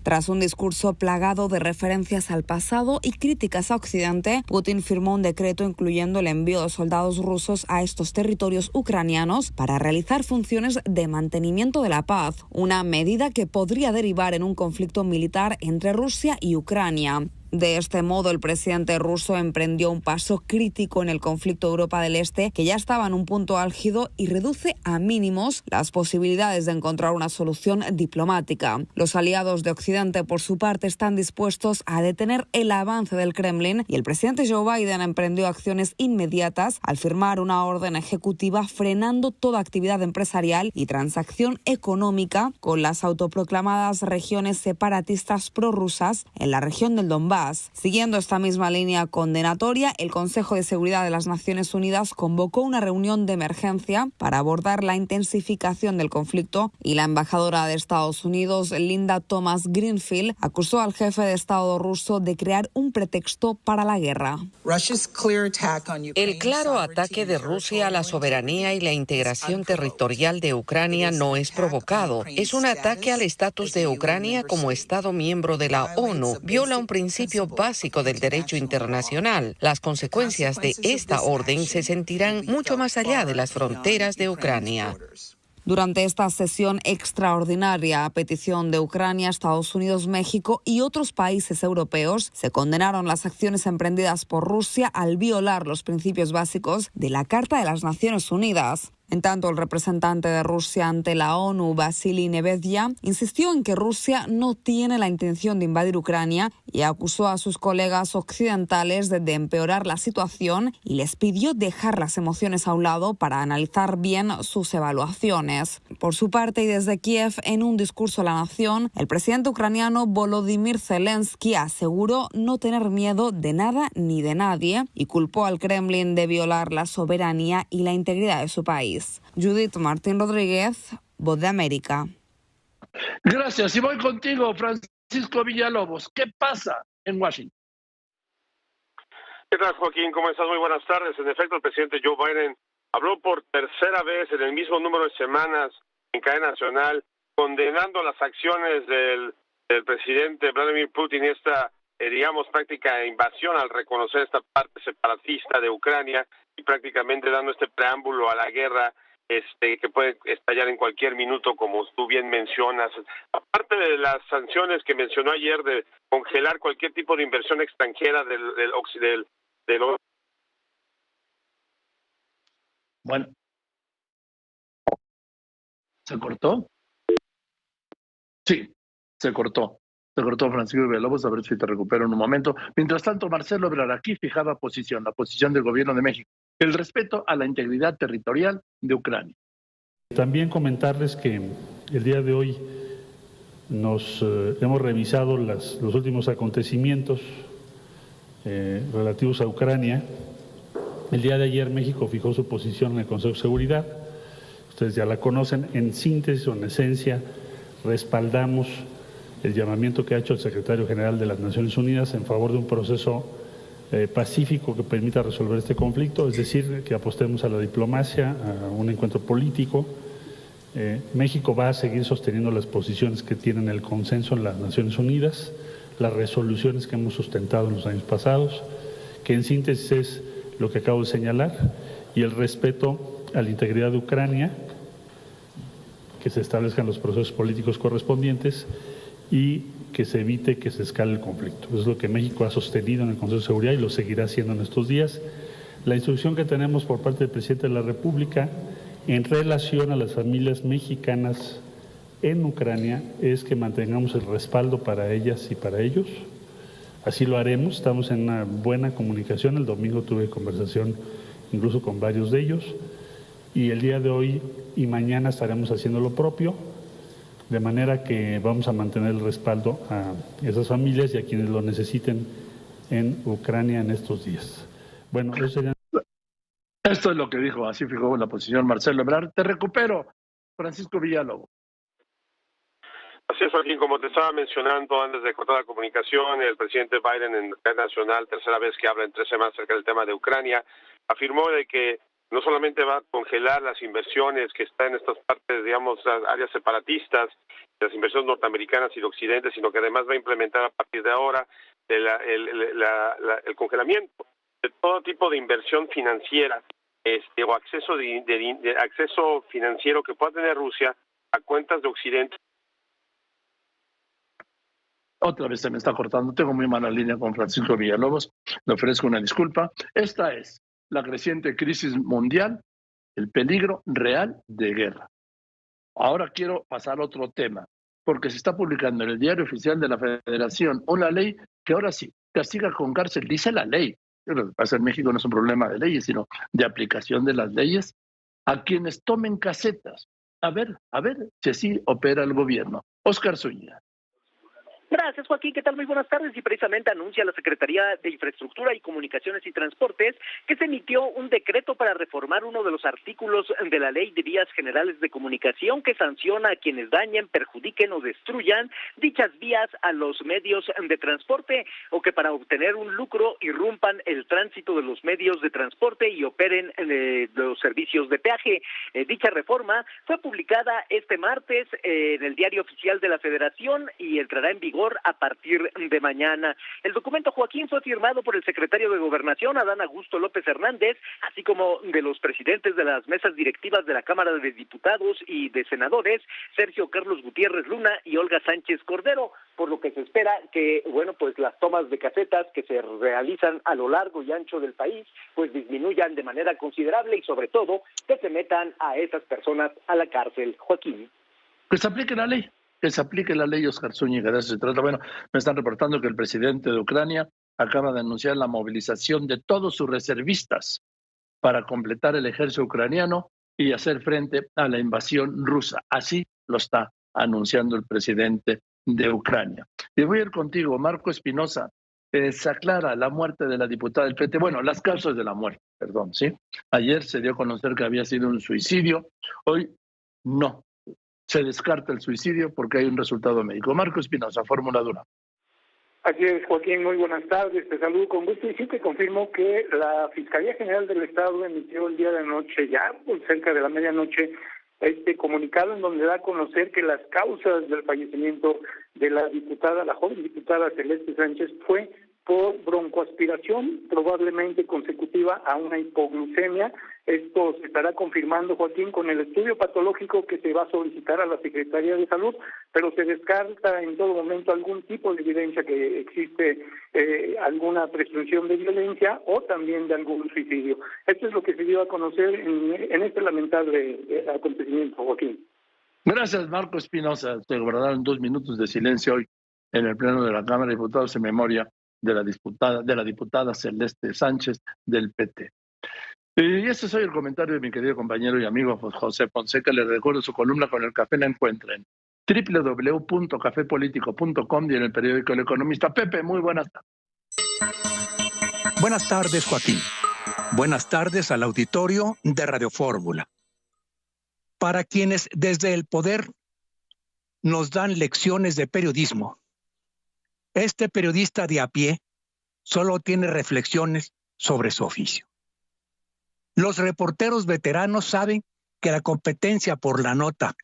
Tras un discurso plagado de referencias al pasado y críticas a Occidente, Putin firmó un decreto incluyendo el envío de soldados rusos a estos territorios ucranianos para realizar funciones de mantenimiento de la paz, una medida que podría derivar en un conflicto militar entre Rusia y Ucrania. De este modo, el presidente ruso emprendió un paso crítico en el conflicto Europa del Este, que ya estaba en un punto álgido, y reduce a mínimos las posibilidades de encontrar una solución diplomática. Los aliados de Occidente, por su parte, están dispuestos a detener el avance del Kremlin, y el presidente Joe Biden emprendió acciones inmediatas al firmar una orden ejecutiva frenando toda actividad empresarial y transacción económica con las autoproclamadas regiones separatistas prorrusas en la región del Donbass. Siguiendo esta misma línea condenatoria, el Consejo de Seguridad de las Naciones Unidas convocó una reunión de emergencia para abordar la intensificación del conflicto, y la embajadora de Estados Unidos, Linda Thomas-Greenfield, acusó al jefe de Estado ruso de crear un pretexto para la guerra. El claro ataque de Rusia a la soberanía y la integración territorial de Ucrania no es provocado. Es un ataque al estatus de Ucrania como Estado miembro de la ONU. Viola un principio básico del derecho internacional. Las consecuencias de esta orden se sentirán mucho más allá de las fronteras de Ucrania. Durante esta sesión extraordinaria a petición de Ucrania, Estados Unidos, México y otros países europeos, se condenaron las acciones emprendidas por Rusia al violar los principios básicos de la Carta de las Naciones Unidas. En tanto, el representante de Rusia ante la ONU, Vasily Nevedia, insistió en que Rusia no tiene la intención de invadir Ucrania y acusó a sus colegas occidentales de empeorar la situación, y les pidió dejar las emociones a un lado para analizar bien sus evaluaciones. Por su parte, y desde Kiev, en un discurso a la nación, el presidente ucraniano Volodymyr Zelensky aseguró no tener miedo de nada ni de nadie y culpó al Kremlin de violar la soberanía y la integridad de su país. Judith Martín Rodríguez, Voz de América. Gracias. Y voy contigo, Francisco Villalobos. ¿Qué pasa en Washington? ¿Qué tal, Joaquín? ¿Cómo estás? Muy buenas tardes. En efecto, el presidente Joe Biden habló por tercera vez en el mismo número de semanas en cadena nacional, condenando las acciones del presidente Vladimir Putin y esta, práctica invasión al reconocer esta parte separatista de Ucrania, y prácticamente dando este preámbulo a la guerra que puede estallar en cualquier minuto, como tú bien mencionas. Aparte de las sanciones que mencionó ayer de congelar cualquier tipo de inversión extranjera del Bueno. ¿Se cortó? Sí, se cortó. Se cortó, Francisco Villalobos, a ver si te recupero en un momento. Mientras tanto, Marcelo Ebrard aquí fijaba la posición del gobierno de México: el respeto a la integridad territorial de Ucrania. También comentarles que el día de hoy hemos revisado los últimos acontecimientos relativos a Ucrania. El día de ayer México fijó su posición en el Consejo de Seguridad. Ustedes ya la conocen. En síntesis o en esencia, respaldamos el llamamiento que ha hecho el secretario general de las Naciones Unidas en favor de un proceso pacífico que permita resolver este conflicto, es decir, que apostemos a la diplomacia, a un encuentro político. México va a seguir sosteniendo las posiciones que tienen el consenso en las Naciones Unidas, las resoluciones que hemos sustentado en los años pasados, que en síntesis es lo que acabo de señalar, y el respeto a la integridad de Ucrania, que se establezcan los procesos políticos correspondientes y que se evite que se escale el conflicto. Eso es lo que México ha sostenido en el Consejo de Seguridad y lo seguirá haciendo en estos días. La instrucción que tenemos por parte del presidente de la República en relación a las familias mexicanas en Ucrania es que mantengamos el respaldo para ellas y para ellos. Así lo haremos, estamos en una buena comunicación. El domingo tuve conversación incluso con varios de ellos y el día de hoy y mañana estaremos haciendo lo propio, de manera que vamos a mantener el respaldo a esas familias y a quienes lo necesiten en Ucrania en estos días. Bueno, eso sería... Esto es lo que dijo, así fijó la posición Marcelo Ebrard. Te recupero, Francisco Villalobos. Así es, Joaquín, como te estaba mencionando antes de cortar la comunicación, el presidente Biden en cadena nacional, tercera vez que habla en 3 semanas acerca del tema de Ucrania, afirmó de que no solamente va a congelar las inversiones que están en estas partes, digamos, las áreas separatistas, las inversiones norteamericanas y de Occidente, sino que además va a implementar a partir de ahora el congelamiento de todo tipo de inversión financiera o acceso financiero que pueda tener Rusia a cuentas de Occidente. Otra vez se me está cortando, tengo muy mala línea con Francisco Villalobos, le ofrezco una disculpa. Esta es la creciente crisis mundial, el peligro real de guerra. Ahora quiero pasar a otro tema, porque se está publicando en el Diario Oficial de la Federación una ley que ahora sí castiga con cárcel, dice la ley. Lo que pasa en México no es un problema de leyes, sino de aplicación de las leyes a quienes tomen casetas. A ver si así opera el gobierno. Óscar Zúñiga. Gracias, Joaquín. ¿Qué tal? Muy buenas tardes. Y precisamente anuncia la Secretaría de Infraestructura y Comunicaciones y Transportes que se emitió un decreto para reformar uno de los artículos de la Ley de Vías Generales de Comunicación que sanciona a quienes dañen, perjudiquen o destruyan dichas vías a los medios de transporte o que para obtener un lucro irrumpan el tránsito de los medios de transporte y operen los servicios de peaje. Dicha reforma fue publicada este martes en el Diario Oficial de la Federación y entrará en vigor a partir de mañana. El documento, Joaquín, fue firmado por el secretario de Gobernación, Adán Augusto López Hernández, así como de los presidentes de las mesas directivas de la Cámara de Diputados y de Senadores, Sergio Carlos Gutiérrez Luna y Olga Sánchez Cordero, por lo que se espera que, pues las tomas de casetas que se realizan a lo largo y ancho del país, pues disminuyan de manera considerable y sobre todo que se metan a esas personas a la cárcel, Joaquín. Pues aplique la ley. Que se aplique la ley, Óscar Zúñiga, de eso se trata. Bueno, me están reportando que el presidente de Ucrania acaba de anunciar la movilización de todos sus reservistas para completar el ejército ucraniano y hacer frente a la invasión rusa. Así lo está anunciando el presidente de Ucrania. Y voy a ir contigo, Marco Espinosa. Se aclara la muerte de la diputada del PT. Bueno, las causas de la muerte, perdón, ¿sí? Ayer se dio a conocer que había sido un suicidio. Hoy no. Se descarta el suicidio porque hay un resultado médico. Marco Espinosa, Fórmula Dura. Así es, Joaquín, muy buenas tardes, te saludo con gusto y sí te confirmo que la Fiscalía General del Estado emitió el día de anoche, ya cerca de la medianoche, este comunicado en donde da a conocer que las causas del fallecimiento de la joven diputada Celeste Sánchez fue por broncoaspiración, probablemente consecutiva a una hipoglucemia. Esto se estará confirmando, Joaquín, con el estudio patológico que se va a solicitar a la Secretaría de Salud, pero se descarta en todo momento algún tipo de evidencia que existe alguna presunción de violencia o también de algún suicidio. Esto es lo que se dio a conocer en este lamentable acontecimiento, Joaquín. Gracias, Marco Espinosa. Se guardaron 2 minutos de silencio hoy en el Pleno de la Cámara de Diputados en memoria de la diputada Celeste Sánchez del PT. Y ese es hoy el comentario de mi querido compañero y amigo José Fonseca. Les recuerdo su columna con el café la encuentra en www.cafepolitico.com y en el periódico El Economista. Pepe, muy buenas tardes. Buenas tardes, Joaquín. Buenas tardes al auditorio de Radio Fórmula. Para quienes desde el poder nos dan lecciones de periodismo. Este periodista de a pie solo tiene reflexiones sobre su oficio. Los reporteros veteranos saben que la competencia por la nota,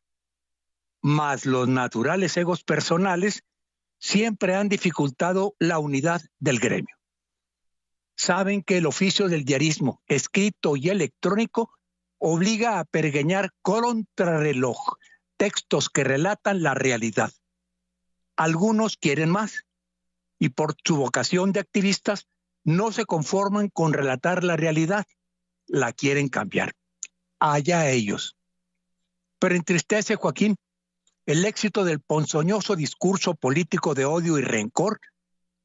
más los naturales egos personales, siempre han dificultado la unidad del gremio. Saben que el oficio del diarismo, escrito y electrónico, obliga a pergeñar contrarreloj textos que relatan la realidad. Algunos quieren más y por su vocación de activistas no se conforman con relatar la realidad, la quieren cambiar. Allá ellos. Pero entristece, Joaquín, el éxito del ponzoñoso discurso político de odio y rencor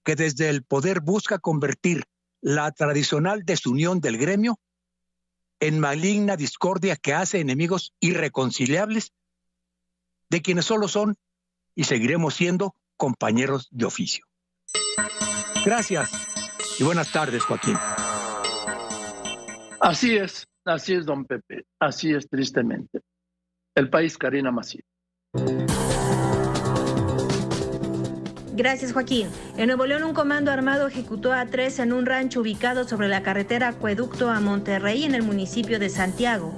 que desde el poder busca convertir la tradicional desunión del gremio en maligna discordia que hace enemigos irreconciliables de quienes solo son y seguiremos siendo compañeros de oficio. Gracias y buenas tardes, Joaquín. Así es, don Pepe, así es tristemente. El país, Karina Macías. Gracias, Joaquín. En Nuevo León, un comando armado ejecutó a 3 en un rancho ubicado sobre la carretera Acueducto a Monterrey, en el municipio de Santiago.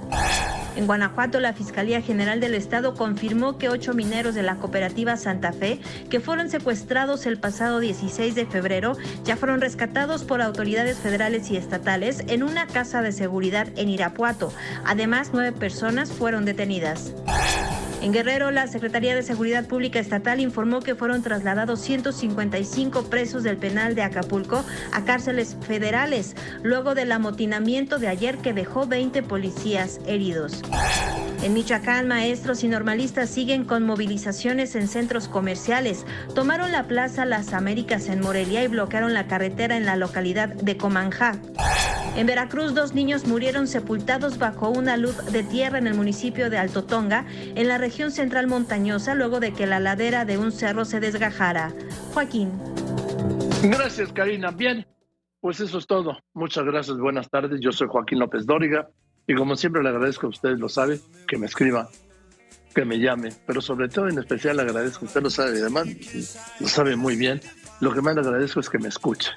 En Guanajuato, la Fiscalía General del Estado confirmó que 8 mineros de la cooperativa Santa Fe, que fueron secuestrados el pasado 16 de febrero, ya fueron rescatados por autoridades federales y estatales en una casa de seguridad en Irapuato. Además, 9 personas fueron detenidas. En Guerrero, la Secretaría de Seguridad Pública Estatal informó que fueron trasladados 155 presos del penal de Acapulco a cárceles federales, luego del amotinamiento de ayer que dejó 20 policías heridos. En Michoacán, maestros y normalistas siguen con movilizaciones en centros comerciales. Tomaron la Plaza Las Américas en Morelia y bloquearon la carretera en la localidad de Comanjá. En Veracruz, 2 niños murieron sepultados bajo una luz de tierra en el municipio de Alto Tonga, en la región central montañosa, luego de que la ladera de un cerro se desgajara. Joaquín. Gracias, Karina. Bien, pues eso es todo. Muchas gracias, buenas tardes. Yo soy Joaquín López Dóriga y como siempre le agradezco a ustedes, lo sabe, que me escriba, que me llame, pero sobre todo en especial le agradezco, usted lo sabe y además lo sabe muy bien, lo que más le agradezco es que me escuche.